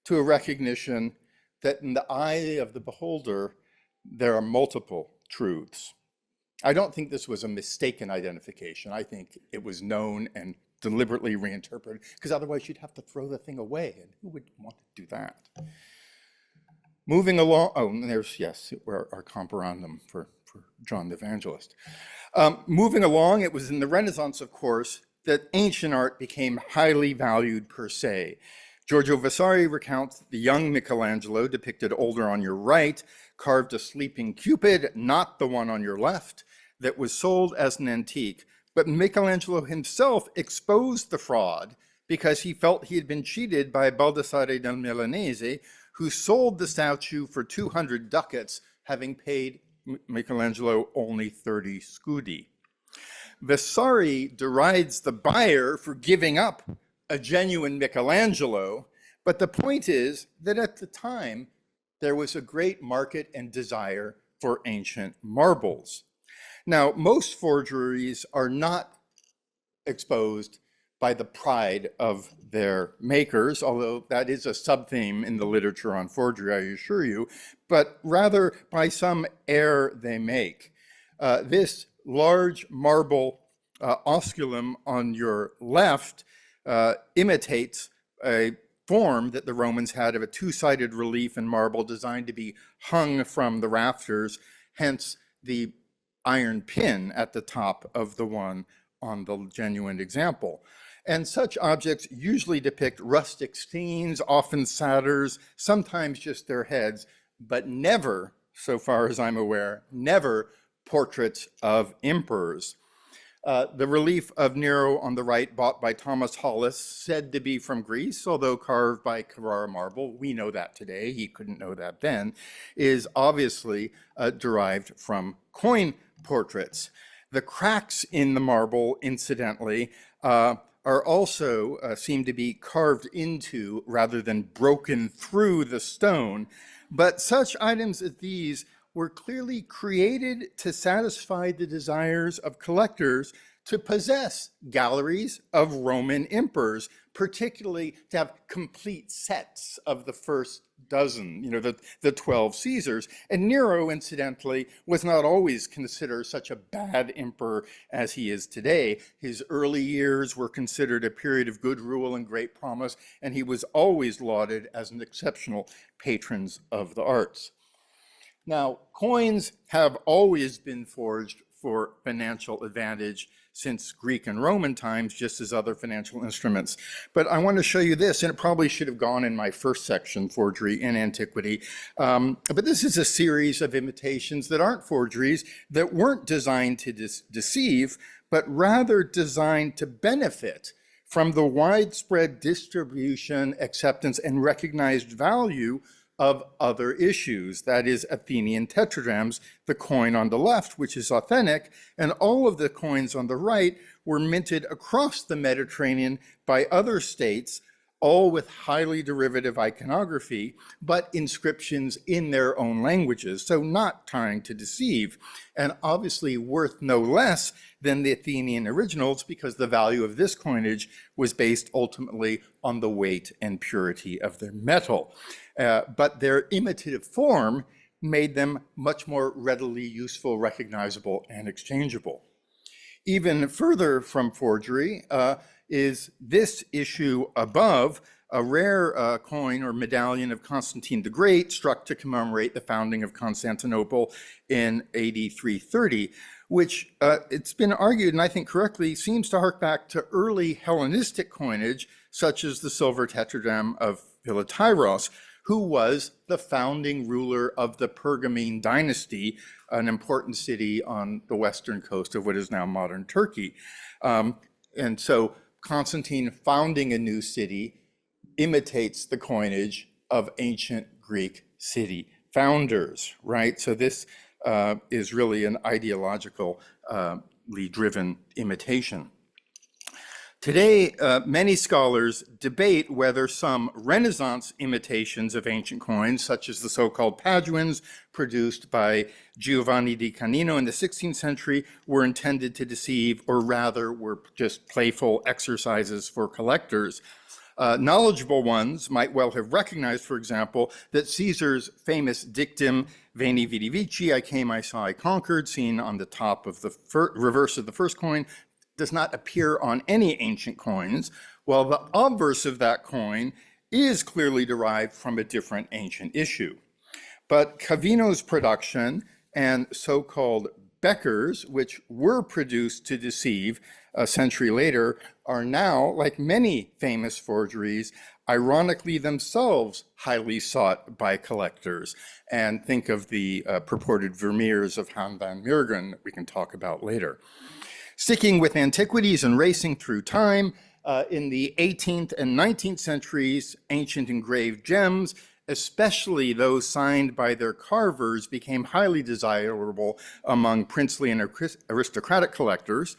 to a recognition that in the eye of the beholder, there are multiple truths. I don't think this was a mistaken identification. I think it was known and deliberately reinterpreted, because otherwise you'd have to throw the thing away, and who would want to do that? Moving along, oh, and there's, yes, our comparandum for John the Evangelist. Moving along, it was in the Renaissance, of course, that ancient art became highly valued per se. Giorgio Vasari recounts the young Michelangelo, depicted older on your right, carved a sleeping Cupid, not the one on your left, that was sold as an antique. But Michelangelo himself exposed the fraud because he felt he had been cheated by Baldassare del Milanese, who sold the statue for 200 ducats, having paid Michelangelo only 30 scudi. Vasari derides the buyer for giving up a genuine Michelangelo, but the point is that at the time, there was a great market and desire for ancient marbles. Now, most forgeries are not exposed by the pride of their makers, although that is a sub-theme in the literature on forgery, I assure you, but rather by some error they make. This large marble osculum on your left imitates a form that the Romans had of a two-sided relief in marble designed to be hung from the rafters, hence the iron pin at the top of the one on the genuine example. And such objects usually depict rustic scenes, often satyrs, sometimes just their heads, but never, so far as I'm aware, never portraits of emperors. The relief of Nero on the right, bought by Thomas Hollis, said to be from Greece, although carved by Carrara marble, we know that today, he couldn't know that then, is obviously derived from coin portraits. The cracks in the marble, incidentally, are also seem to be carved into rather than broken through the stone. But such items as these were clearly created to satisfy the desires of collectors to possess galleries of Roman emperors, particularly to have complete sets of the first dozen, the 12 Caesars. And Nero, incidentally, was not always considered such a bad emperor as he is today. His early years were considered a period of good rule and great promise, and he was always lauded as an exceptional patron of the arts. Now, coins have always been forged for financial advantage since Greek and Roman times, just as other financial instruments. But I want to show you this, and it probably should have gone in my first section, Forgery in Antiquity. But this is a series of imitations that aren't forgeries, that weren't designed to deceive, but rather designed to benefit from the widespread distribution, acceptance, and recognized value of other issues, that is Athenian tetradrachms, the coin on the left, which is authentic, and all of the coins on the right were minted across the Mediterranean by other states, all with highly derivative iconography, but inscriptions in their own languages, so not trying to deceive, and obviously worth no less than the Athenian originals, because the value of this coinage was based ultimately on the weight and purity of their metal. But their imitative form made them much more readily useful, recognizable, and exchangeable. Even further from forgery is this issue above, a rare coin or medallion of Constantine the Great, struck to commemorate the founding of Constantinople in AD 330, which it's been argued, and I think correctly, seems to hark back to early Hellenistic coinage, such as the silver tetradrachm of Philotyros, who was the founding ruler of the Pergamene dynasty, an important city on the western coast of what is now modern Turkey. And so Constantine founding a new city imitates the coinage of ancient Greek city founders, right? So this is really an ideologically driven imitation. Today, many scholars debate whether some Renaissance imitations of ancient coins, such as the so-called Paduans produced by Giovanni di Canino in the 16th century, were intended to deceive, or rather were just playful exercises for collectors. Knowledgeable ones might well have recognized, for example, that Caesar's famous dictum, Veni Vidi Vici, I came, I saw, I conquered, seen on the top of the reverse of the first coin, does not appear on any ancient coins, while the obverse of that coin is clearly derived from a different ancient issue. But Cavino's production and so-called Beckers, which were produced to deceive a century later, are now, like many famous forgeries, ironically themselves highly sought by collectors. And think of the purported Vermeers of Han van Meergen that we can talk about later. Sticking with antiquities and racing through time, in the 18th and 19th centuries, ancient engraved gems, especially those signed by their carvers, became highly desirable among princely and aristocratic collectors.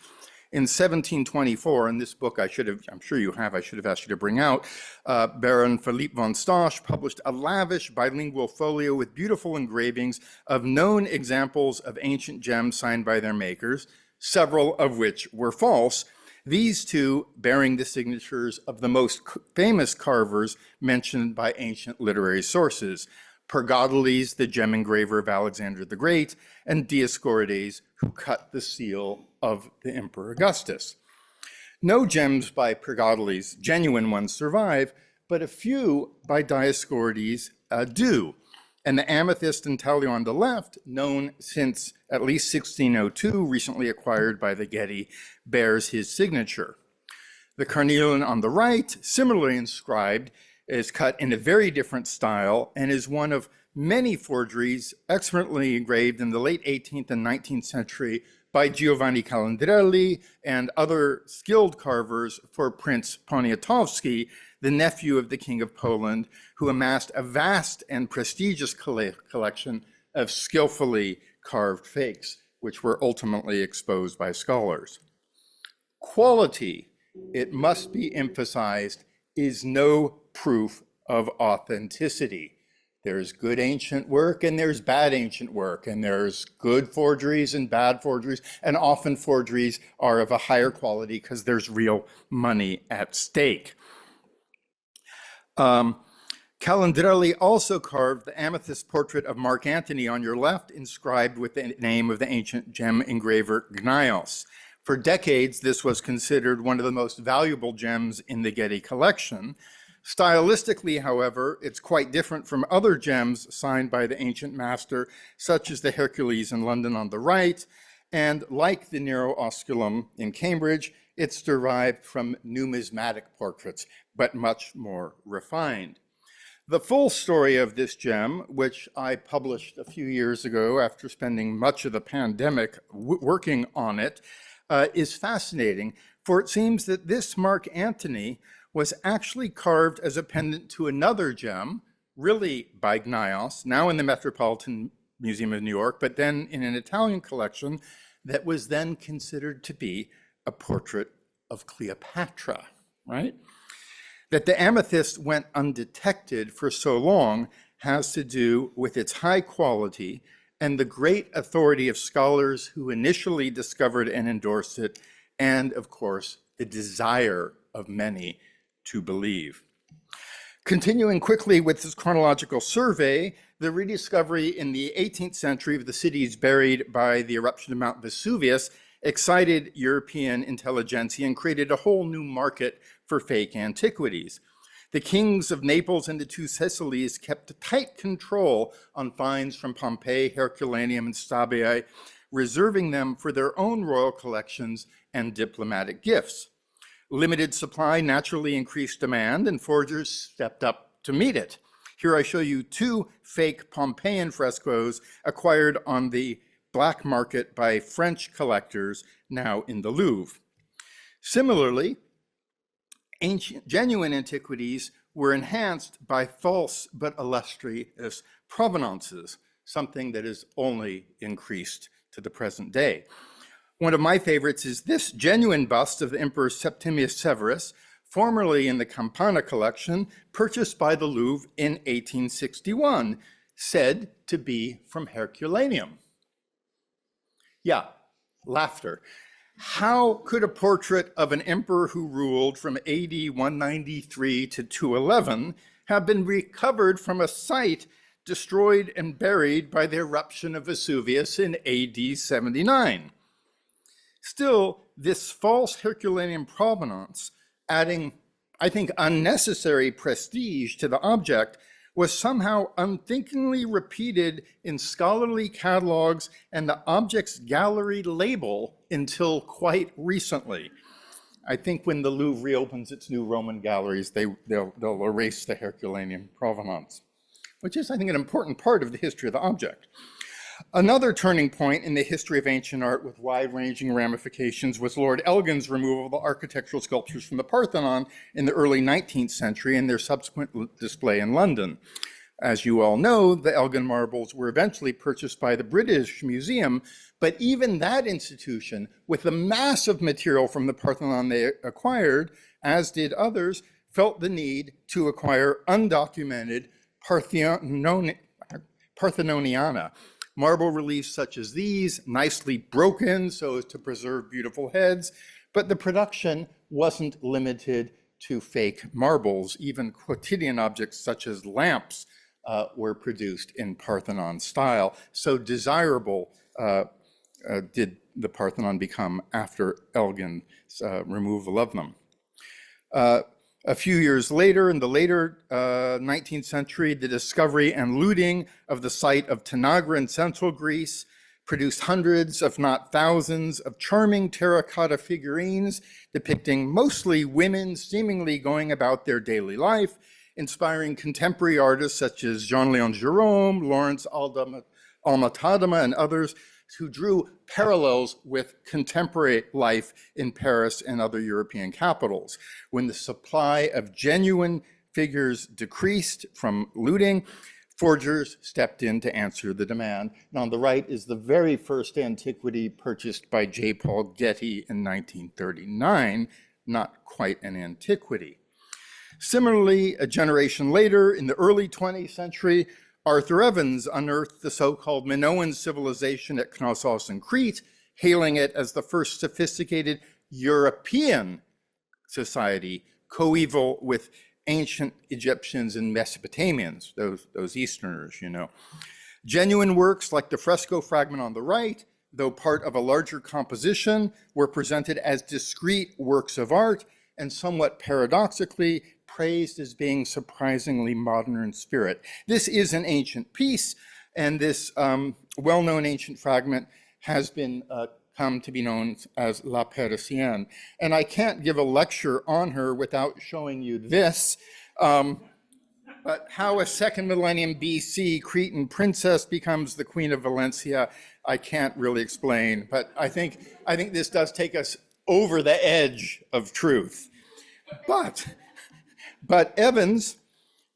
In 1724, in this book I'm sure you have, I should have asked you to bring out, Baron Philippe von Stosch published a lavish bilingual folio with beautiful engravings of known examples of ancient gems signed by their makers, several of which were false. These two bearing the signatures of the most famous carvers mentioned by ancient literary sources, Pergodoles, the gem engraver of Alexander the Great, and Dioscorides, who cut the seal of the Emperor Augustus. No gems by Pergodoles, genuine ones, survive, but a few by Dioscorides do. And the amethyst intaglio on the left, known since at least 1602, recently acquired by the Getty, bears his signature. The carnelian on the right, similarly inscribed, is cut in a very different style and is one of many forgeries expertly engraved in the late 18th and 19th century by Giovanni Calandrelli and other skilled carvers for Prince Poniatowski, the nephew of the King of Poland, who amassed a vast and prestigious collection of skillfully carved fakes, which were ultimately exposed by scholars. Quality, it must be emphasized, is no proof of authenticity. There's good ancient work and there's bad ancient work, and there's good forgeries and bad forgeries, and often forgeries are of a higher quality because there's real money at stake. Calandrelli also carved the amethyst portrait of Mark Antony on your left, inscribed with the name of the ancient gem engraver Gnaios. For decades, this was considered one of the most valuable gems in the Getty collection. Stylistically, however, it's quite different from other gems signed by the ancient master, such as the Hercules in London on the right, and like the Nero Osculum in Cambridge, it's derived from numismatic portraits, but much more refined. The full story of this gem, which I published a few years ago after spending much of the pandemic working on it, is fascinating, for it seems that this Mark Antony was actually carved as a pendant to another gem, really by Gnaios, now in the Metropolitan Museum of New York, but then in an Italian collection that was then considered to be a portrait of Cleopatra, right? That the amethyst went undetected for so long has to do with its high quality and the great authority of scholars who initially discovered and endorsed it, and of course, the desire of many to believe. Continuing quickly with this chronological survey, the rediscovery in the 18th century of the cities buried by the eruption of Mount Vesuvius excited European intelligentsia and created a whole new market for fake antiquities. The kings of Naples and the two Sicilies kept tight control on finds from Pompeii, Herculaneum, and Stabiae, reserving them for their own royal collections and diplomatic gifts. Limited supply naturally increased demand, and forgers stepped up to meet it. Here I show you two fake Pompeian frescoes acquired on the black market by French collectors, now in the Louvre. Similarly, ancient genuine antiquities were enhanced by false but illustrious provenances, something that is only increased to the present day. One of my favorites is this genuine bust of the Emperor Septimius Severus, formerly in the Campana collection, purchased by the Louvre in 1861, said to be from Herculaneum. Yeah, laughter. How could a portrait of an emperor who ruled from AD 193 to 211 have been recovered from a site destroyed and buried by the eruption of Vesuvius in AD 79? Still, this false Herculaneum provenance, adding, I think, unnecessary prestige to the object, was somehow unthinkingly repeated in scholarly catalogs and the object's gallery label until quite recently. I think when the Louvre reopens its new Roman galleries, they'll erase the Herculaneum provenance, which is, I think, an important part of the history of the object. Another turning point in the history of ancient art with wide-ranging ramifications was Lord Elgin's removal of the architectural sculptures from the Parthenon in the early 19th century and their subsequent display in London. As you all know, the Elgin marbles were eventually purchased by the British Museum, but even that institution, with the massive material from the Parthenon they acquired, as did others, felt the need to acquire undocumented Parthenoniana marble reliefs such as these, nicely broken so as to preserve beautiful heads, but the production wasn't limited to fake marbles. Even quotidian objects such as lamps were produced in Parthenon style. So desirable did the Parthenon become after Elgin's removal of them. A few years later, in the later 19th century, the discovery and looting of the site of Tanagra in central Greece produced hundreds, if not thousands, of charming terracotta figurines depicting mostly women seemingly going about their daily life, inspiring contemporary artists such as Jean-Léon Gérôme, Lawrence Alma-Tadema, and others who drew parallels with contemporary life in Paris and other European capitals. When the supply of genuine figures decreased from looting, forgers stepped in to answer the demand. And on the right is the very first antiquity purchased by J. Paul Getty in 1939, not quite an antiquity. Similarly, a generation later, in the early 20th century, Arthur Evans unearthed the so-called Minoan civilization at Knossos in Crete, hailing it as the first sophisticated European society, coeval with ancient Egyptians and Mesopotamians, those Easterners, you know. Genuine works like the fresco fragment on the right, though part of a larger composition, were presented as discrete works of art and somewhat paradoxically praised as being surprisingly modern in spirit. This is an ancient piece, and this well-known ancient fragment has been come to be known as La Parisienne. And I can't give a lecture on her without showing you this. But how a second millennium BC Cretan princess becomes the Queen of Valencia, I can't really explain. But I think this does take us over the edge of truth. But Evans,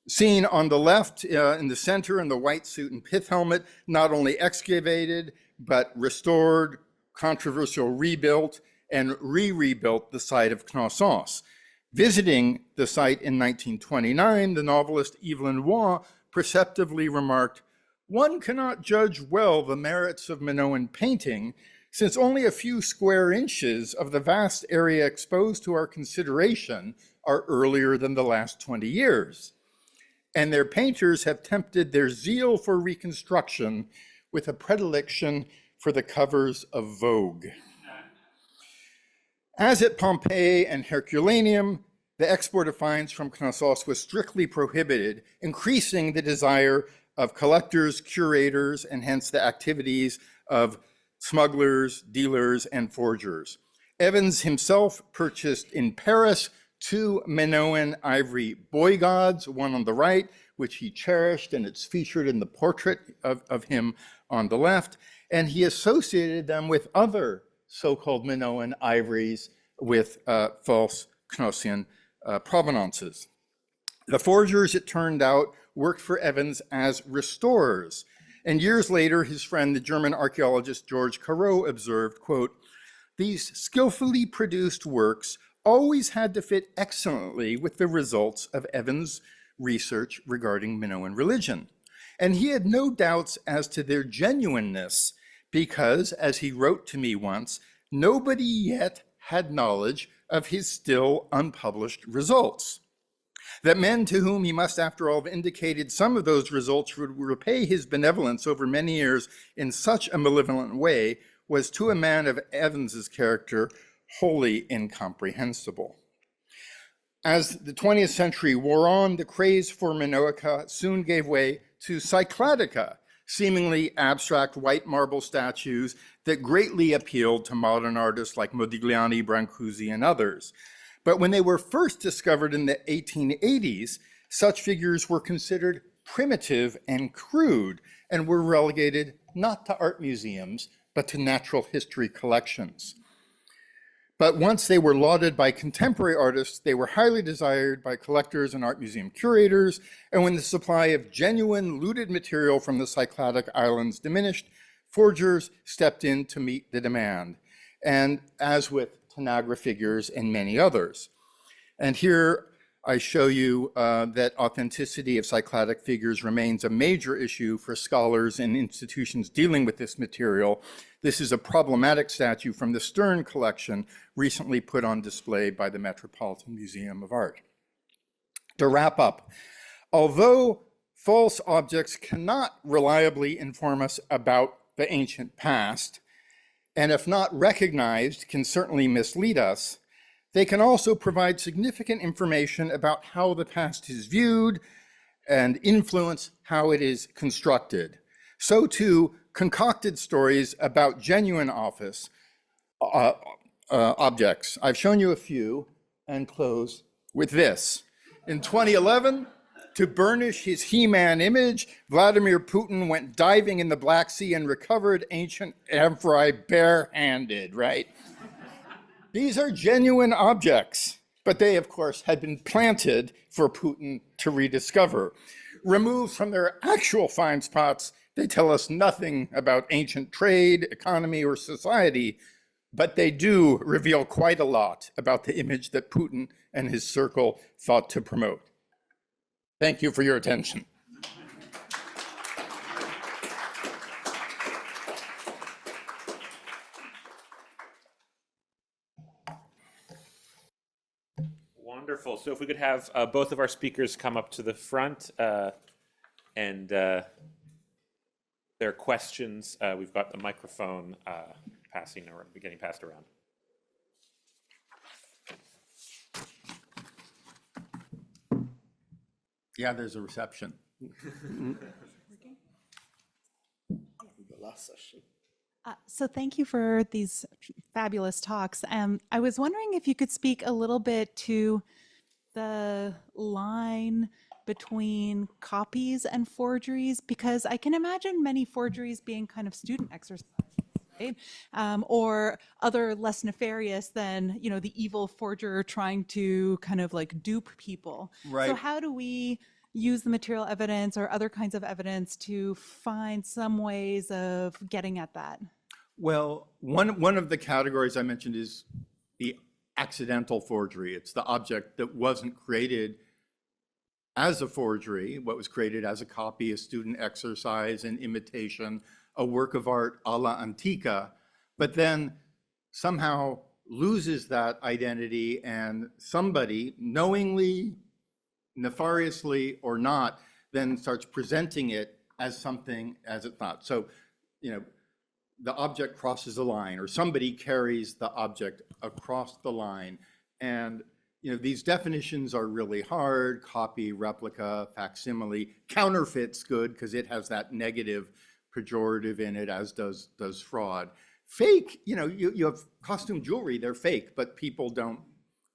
seen on the left in the center in the white suit and pith helmet, not only excavated, but restored, controversial rebuilt, and re-rebuilt the site of Knossos. Visiting the site in 1929, the novelist Evelyn Waugh perceptively remarked, "One cannot judge well the merits of Minoan painting, since only a few square inches of the vast area exposed to our consideration are earlier than the last 20 years. And their painters have tempted their zeal for reconstruction with a predilection for the covers of Vogue." As at Pompeii and Herculaneum, the export of finds from Knossos was strictly prohibited, increasing the desire of collectors, curators, and hence the activities of smugglers, dealers, and forgers. Evans himself purchased in Paris 2 Minoan ivory boy gods, one on the right, which he cherished, and it's featured in the portrait of him on the left, and he associated them with other so-called Minoan ivories with false Knossian provenances. The forgers, it turned out, worked for Evans as restorers. And years later, his friend, the German archaeologist George Carreau, observed, quote, "These skillfully produced works always had to fit excellently with the results of Evans' research regarding Minoan religion. And he had no doubts as to their genuineness because, as he wrote to me once, nobody yet had knowledge of his still unpublished results. That men to whom he must, after all, have indicated some of those results would repay his benevolence over many years in such a malevolent way was to a man of Evans's character wholly incomprehensible. As the 20th century wore on, the craze for Minoica soon gave way to Cycladica, seemingly abstract white marble statues that greatly appealed to modern artists like Modigliani, Brancusi, and others. But when they were first discovered in the 1880s, such figures were considered primitive and crude and were relegated not to art museums, but to natural history collections. But once they were lauded by contemporary artists, they were highly desired by collectors and art museum curators. And when the supply of genuine looted material from the Cycladic Islands diminished, forgers stepped in to meet the demand. And as with Tanagra figures and many others. And here I show you that authenticity of Cycladic figures remains a major issue for scholars and institutions dealing with this material. This is a problematic statue from the Stern collection, recently put on display by the Metropolitan Museum of Art. To wrap up, although false objects cannot reliably inform us about the ancient past, and if not recognized, can certainly mislead us, they can also provide significant information about how the past is viewed and influence how it is constructed. So too, concocted stories about genuine objects. I've shown you a few and close with this. In 2011, to burnish his He-Man image, Vladimir Putin went diving in the Black Sea and recovered ancient amphorae barehanded, right? These are genuine objects, but they, of course, had been planted for Putin to rediscover. Removed from their actual find spots, they tell us nothing about ancient trade, economy, or society, but they do reveal quite a lot about the image that Putin and his circle thought to promote. Thank you for your attention. Wonderful. So if we could have both of our speakers come up to the front and their questions. We've got the microphone getting passed around. Yeah, there's a reception. The last session. So thank you for these fabulous talks. I was wondering if you could speak a little bit to the line between copies and forgeries, because I can imagine many forgeries being kind of student exercises, right? Or other less nefarious than, you know, the evil forger trying to kind of like dupe people. Right. So how do we use the material evidence or other kinds of evidence to find some ways of getting at that? Well, one of the categories I mentioned is the accidental forgery. It's the object that wasn't created as a forgery, what was created as a copy, a student exercise, an imitation, a work of art a la antica, but then somehow loses that identity and somebody, knowingly, nefariously or not, then starts presenting it as something as it's not. So, you know, the object crosses a line, or somebody carries the object across the line. And, you know, these definitions are really hard: copy, replica, facsimile. Counterfeit's good because it has that negative pejorative in it, as does fraud. Fake, you know, you have costume jewelry, they're fake, but people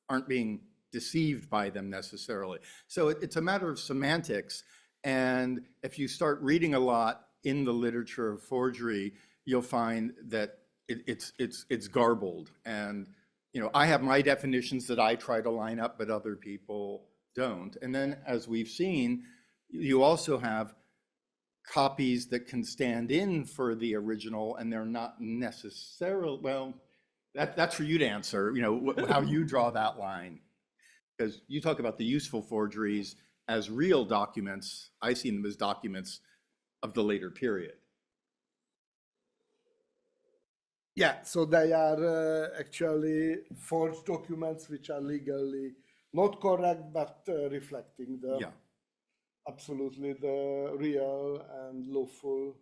aren't being deceived by them necessarily. So it's a matter of semantics. And if you start reading a lot in the literature of forgery, you'll find that it's garbled. And, you know, I have my definitions that I try to line up, but other people don't. And then, as we've seen, you also have copies that can stand in for the original, and they're not necessarily, well, that's for you to answer, you know, how you draw that line. Because you talk about the useful forgeries as real documents. I see them as documents of the later period. Yeah, so they are actually forged documents which are legally not correct, but reflecting the Yeah. absolutely the real and lawful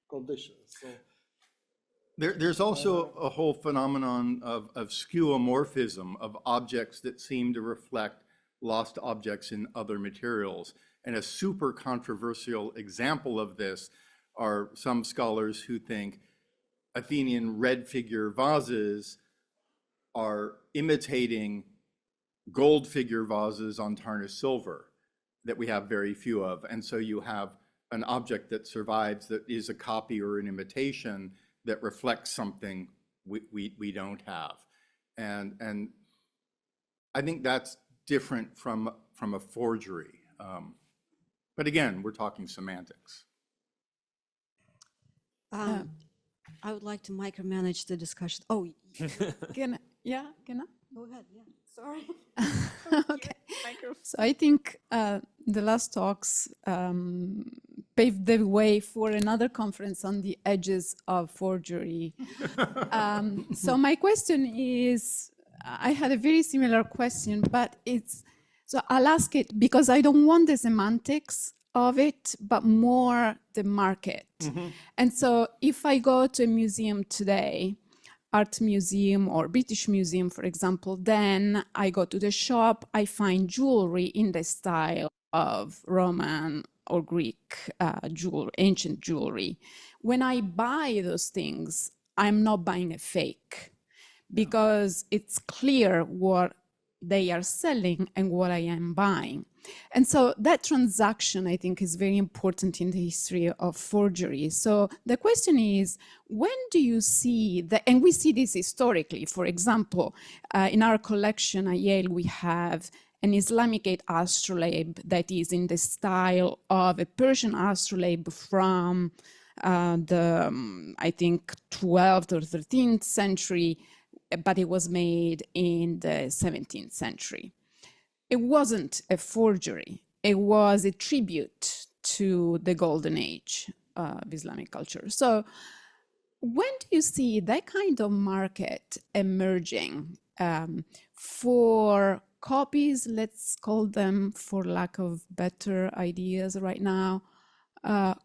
conditions. So There's also a whole phenomenon of skeuomorphism of objects that seem to reflect lost objects in other materials. And a super controversial example of this are some scholars who think Athenian red figure vases are imitating gold figure vases on tarnished silver that we have very few of. And so you have an object that survives that is a copy or an imitation that reflects something we don't have. And I think that's different from a forgery. But again, we're talking semantics. I would like to micromanage the discussion. Oh, Can I, yeah, can I? go ahead. Yeah, sorry. Okay. So I think the last talks paved the way for another conference on the edges of forgery. So my question is, I had a very similar question, but so I'll ask it because I don't want the semantics of it, but more the market. And so if I go to a museum today, art museum or British Museum, for example, then I go to the shop, I find jewelry in the style of Roman or Greek jewelry, ancient jewelry. When I buy those things, I'm not buying a fake because it's clear what they are selling and what I am buying. And so that transaction, I think, is very important in the history of forgery. So the question is, when do you see that, and we see this historically, for example, in our collection at Yale, we have an Islamic astrolabe that is in the style of a Persian astrolabe from I think, 12th or 13th century, but it was made in the 17th century. It wasn't a forgery. It was a tribute to the golden age of Islamic culture. So when do you see that kind of market emerging for copies, let's call them, for lack of better ideas right now,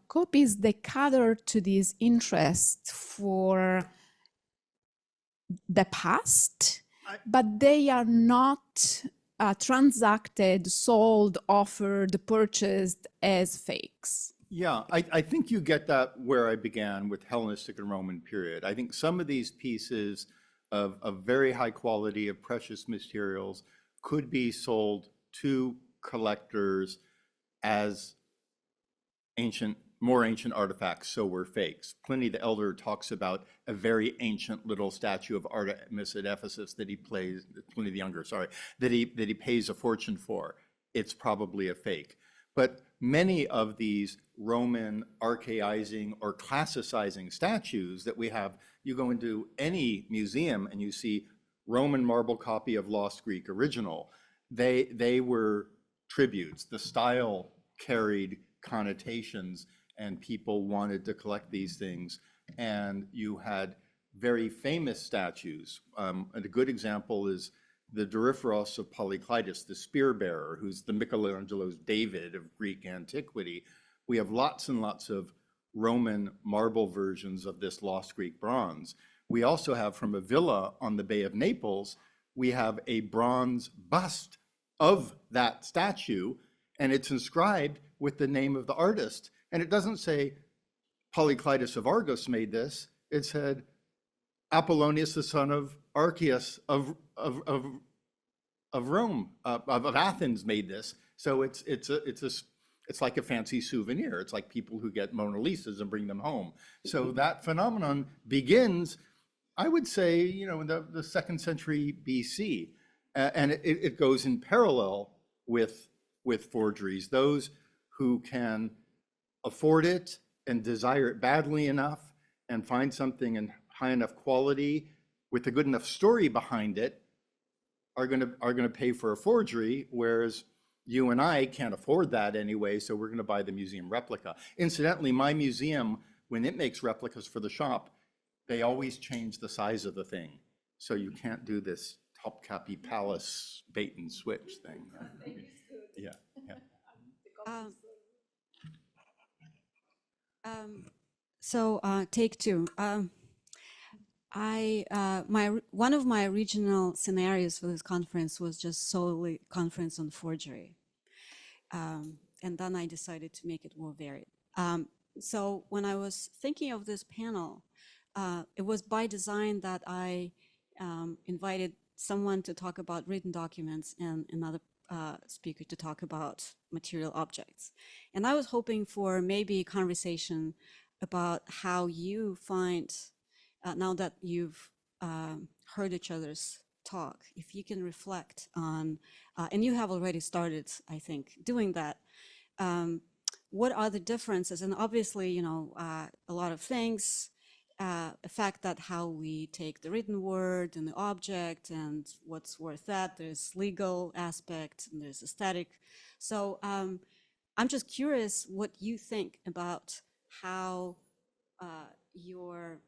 copies that cater to this interest for the past, but they are not transacted, sold, offered, purchased as fakes? Yeah, I think you get that where I began with Hellenistic and Roman period. I think some of these pieces of very high quality of precious materials could be sold to collectors as more ancient artifacts, so were fakes. Pliny the Elder talks about a very ancient little statue of Artemis at Ephesus that Pliny the Younger, sorry, that he pays a fortune for. It's probably a fake. But many of these Roman archaizing or classicizing statues that we have, you go into any museum and you see Roman marble copy of Lost Greek original. They were tributes. The style carried connotations and people wanted to collect these things. And you had very famous statues. And a good example is the Doryphoros of Polykleitos, the spear bearer, who's the Michelangelo's David of Greek antiquity. We have lots and lots of Roman marble versions of this lost Greek bronze. We also have, from a villa on the Bay of Naples, we have a bronze bust of that statue, and it's inscribed with the name of the artist. And it doesn't say Polykleitos of Argos made this. It said Apollonius, the son of Archias of Rome, of Athens, made this. So it's like a fancy souvenir. It's like people who get Mona Lisas and bring them home. So that phenomenon begins, I would say, in the 2nd century BC, and it goes in parallel with forgeries. Those who can afford it and desire it badly enough and find something in high enough quality with a good enough story behind it are going to pay for a forgery, whereas you and I can't afford that anyway, so we're going to buy the museum replica. Incidentally, my museum, when it makes replicas for the shop, they always change the size of the thing. So you can't do this Topkapi Palace bait and switch thing. Yeah, yeah. Take two. One of my original scenarios for this conference was just solely conference on forgery. And then I decided to make it more varied. So when I was thinking of this panel, it was by design that I invited someone to talk about written documents and another speaker to talk about material objects. And I was hoping for maybe a conversation about how you find, now that you've heard each other's talk, if you can reflect on, and you have already started, I think, doing that, what are the differences? And obviously, you know, a lot of things, the fact that how we take the written word and the object and what's worth that, there's legal aspect and there's aesthetic. So I'm just curious what you think about how your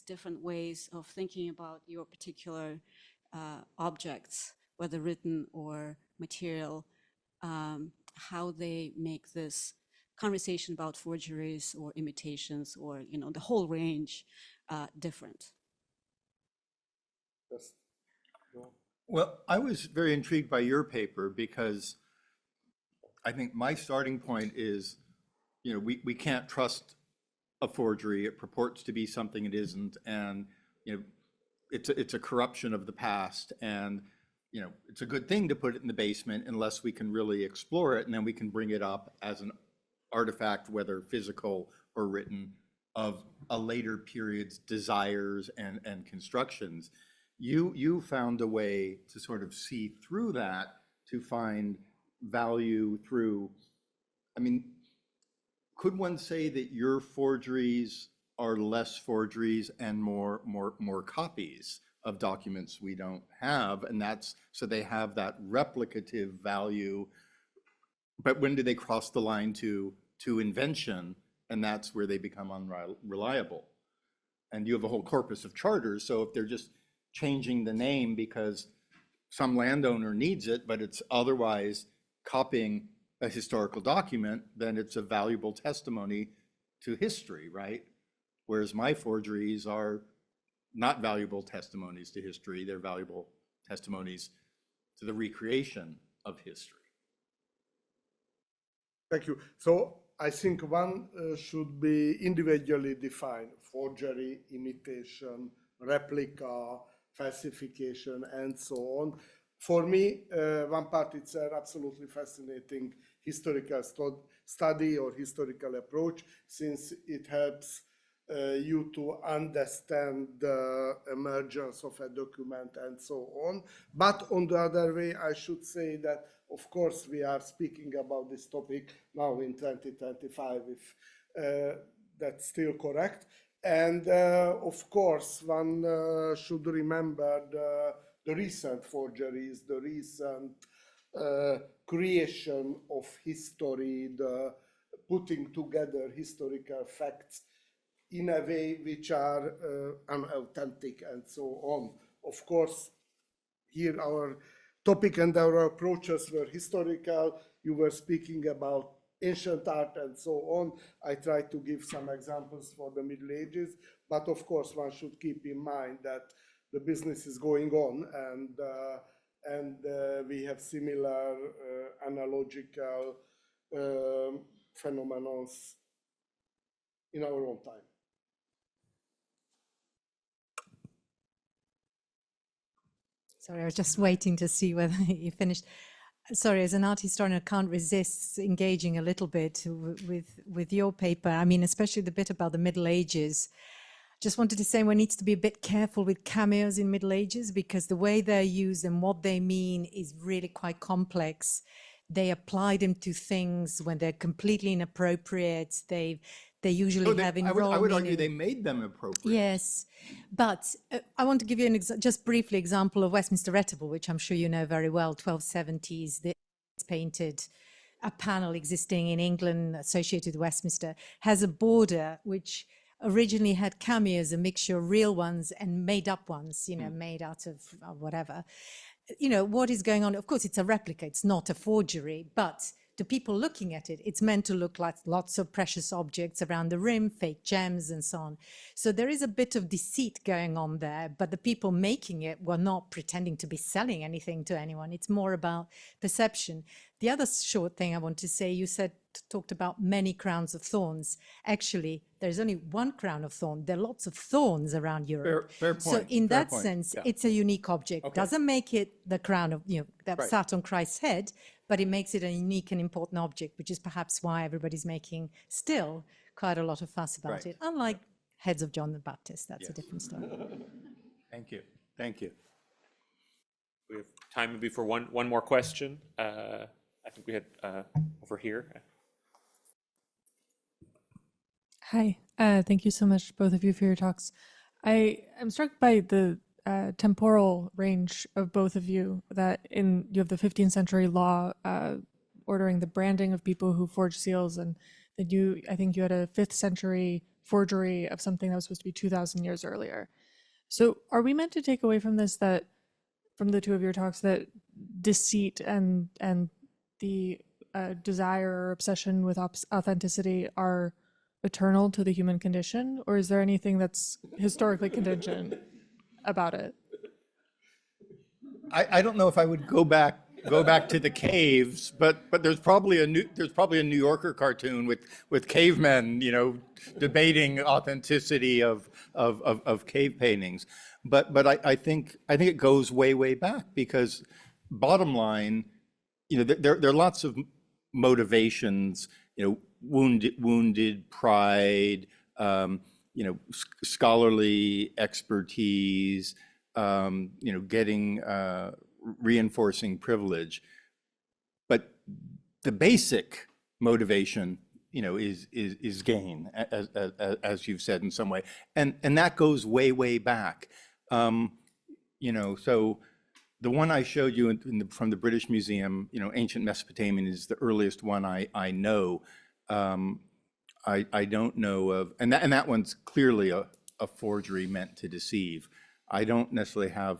different ways of thinking about your particular objects, whether written or material, how they make this conversation about forgeries or imitations or, you know, the whole range different. Yes. Well, I was very intrigued by your paper because I think my starting point is, you know, we can't trust a forgery. It purports to be something it isn't, and you know, it's a corruption of the past, and you know, it's a good thing to put it in the basement unless we can really explore it, and then we can bring it up as an artifact, whether physical or written, of a later period's desires and constructions. You found a way to sort of see through that, to find value through, I mean, could one say that your forgeries are less forgeries and more copies of documents we don't have, and that's, so they have that replicative value, but when do they cross the line to invention, and that's where they become unreliable? And you have a whole corpus of charters, so if they're just changing the name because some landowner needs it, but it's otherwise copying a historical document, then it's a valuable testimony to history, right? Whereas my forgeries are not valuable testimonies to history, they're valuable testimonies to the recreation of history. Thank you. So I think one should be individually defined: forgery, imitation, replica, falsification, and so on. For me, one part, it's an absolutely fascinating historical study or historical approach, since it helps you to understand the emergence of a document and so on. But on the other way, I should say that, of course, we are speaking about this topic now in 2025, if that's still correct. And of course, one should remember the recent forgeries, the recent creation of history, the putting together historical facts in a way which are unauthentic and so on. Of course, here our topic and our approaches were historical. You were speaking about ancient art and so on. I tried to give some examples for the Middle Ages, but of course one should keep in mind that the business is going on, and we have similar analogical phenomena in our own time. Sorry, I was just waiting to see whether you finished. Sorry, as an art historian, I can't resist engaging a little bit with your paper. I mean, especially the bit about the Middle Ages. Just wanted to say one needs to be a bit careful with cameos in Middle Ages, because the way they're used and what they mean is really quite complex. They apply them to things when they're completely inappropriate. They usually have involved. I would argue they made them appropriate. Yes, but I want to give you an just briefly example of Westminster Retable, which I'm sure you know very well, 1270s. It's painted. A panel existing in England associated with Westminster has a border which originally had cameos, a mixture of real ones and made up ones, made out of whatever. What is going on? Of course, it's a replica. It's not a forgery, but to people looking at it, it's meant to look like lots of precious objects around the rim, fake gems and so on. So there is a bit of deceit going on there, but the people making it were not pretending to be selling anything to anyone. It's more about perception. The other short thing I want to say, you talked about many crowns of thorns. Actually, there's only one crown of thorn. There are lots of thorns around Europe. Fair point. So in fair that point. sense, Yeah. it's a unique object. Okay. Doesn't make it the crown of, that Right. sat on Christ's head, but it makes it a unique and important object, which is perhaps why everybody's making still quite a lot of fuss about Right. it. Unlike heads of John the Baptist, that's a Yes. different story. Thank you. Thank you. We have time maybe for one more question. I think we had over here. Hi, thank you so much, both of you, for your talks. I am struck by the temporal range of both of you, that you have the 15th century law ordering the branding of people who forge seals, and then I think you had a 5th century forgery of something that was supposed to be 2,000 years earlier. So are we meant to take away from this, that from the two of your talks, that deceit and the desire or obsession with authenticity are eternal to the human condition, or is there anything that's historically contingent about it? I don't know if I would go back to the caves, but there's probably a New Yorker cartoon with cavemen, debating authenticity of cave paintings. But I think it goes way back, because bottom line, there are lots of motivations, wounded pride, scholarly expertise, getting reinforcing privilege. But the basic motivation, is gain, as you've said in some way, and that goes way back. So the one I showed you from the British Museum, ancient Mesopotamian, is the earliest one I know. I don't know of, and that one's clearly a forgery meant to deceive. I don't necessarily have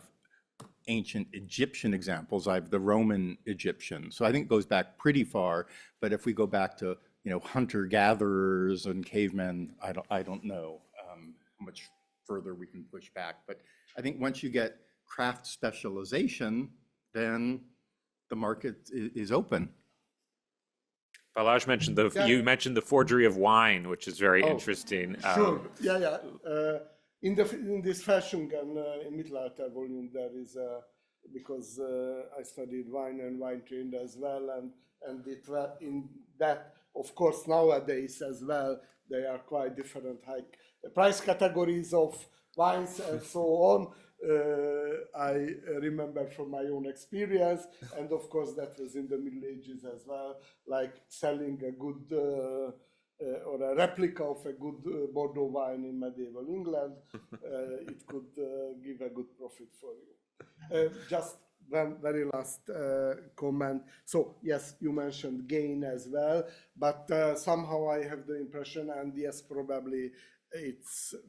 ancient Egyptian examples. I have the Roman Egyptian. So I think it goes back pretty far. But if we go back to, hunter-gatherers and cavemen, I don't know how much further we can push back. But I think once you get craft specialization, then the market is open. Balázs mentioned you mentioned the forgery of wine, which is very interesting. Sure. In this fashion in Mittelalter volume, there is because I studied wine and wine trade as well, and in that, of course, nowadays as well, they are quite different high price categories of wines and so on. I remember from my own experience, and of course that was in the Middle Ages as well, like selling a good or a replica of a good Bordeaux wine in medieval England. It could give a good profit for you. Just one very last comment. So yes, you mentioned gain as well, but somehow I have the impression, and yes, probably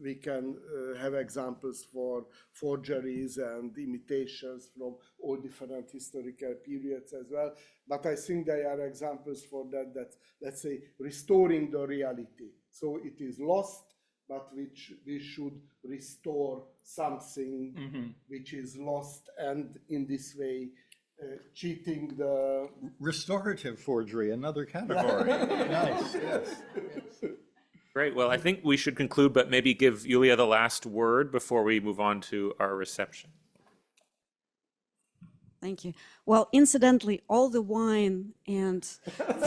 we can have examples for forgeries and imitations from all different historical periods as well. But I think there are examples for that, let's say, restoring the reality. So it is lost, but which we should restore something which is lost, and in this way, cheating the... Restorative forgery, another category. Nice, yes. Great. Well, I think we should conclude, but maybe give Yulia the last word before we move on to our reception. Thank you. Well, incidentally, all the wine and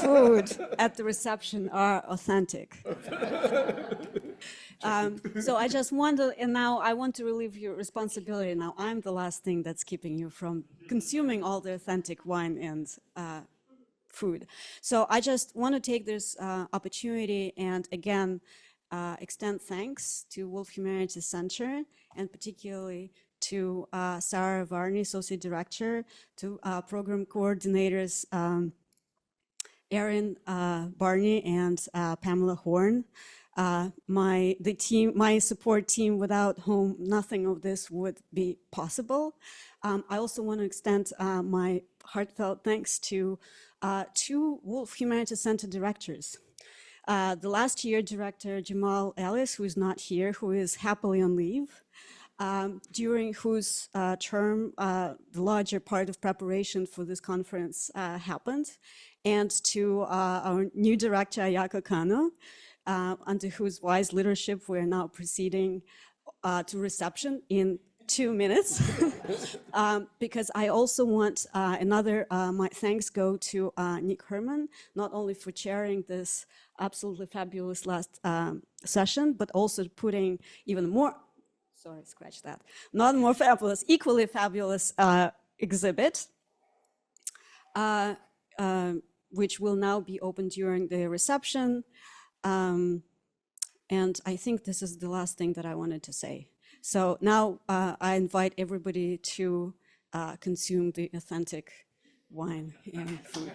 food at the reception are authentic. So I just wonder, and now I want to relieve your responsibility. Now I'm the last thing that's keeping you from consuming all the authentic wine and food. So I just want to take this opportunity and again extend thanks to Wolf Humanities Center, and particularly to Sarah Varney, Associate Director, to program coordinators Erin Barney and Pamela Horn, my support team, without whom nothing of this would be possible. I also want to extend my heartfelt thanks to two Wolf Humanities Center directors. The last year director, Jamal Ellis, who is not here, who is happily on leave, during whose term the larger part of preparation for this conference happened, and to our new director, Ayako Kano, under whose wise leadership we are now proceeding to reception in 2 minutes. Because I also want my thanks go to Nick Herman, not only for chairing this absolutely fabulous last session, but also putting even more, sorry, scratch that, not more fabulous, equally fabulous exhibit, which will now be open during the reception. And I think this is the last thing that I wanted to say. So now I invite everybody to consume the authentic wine and food.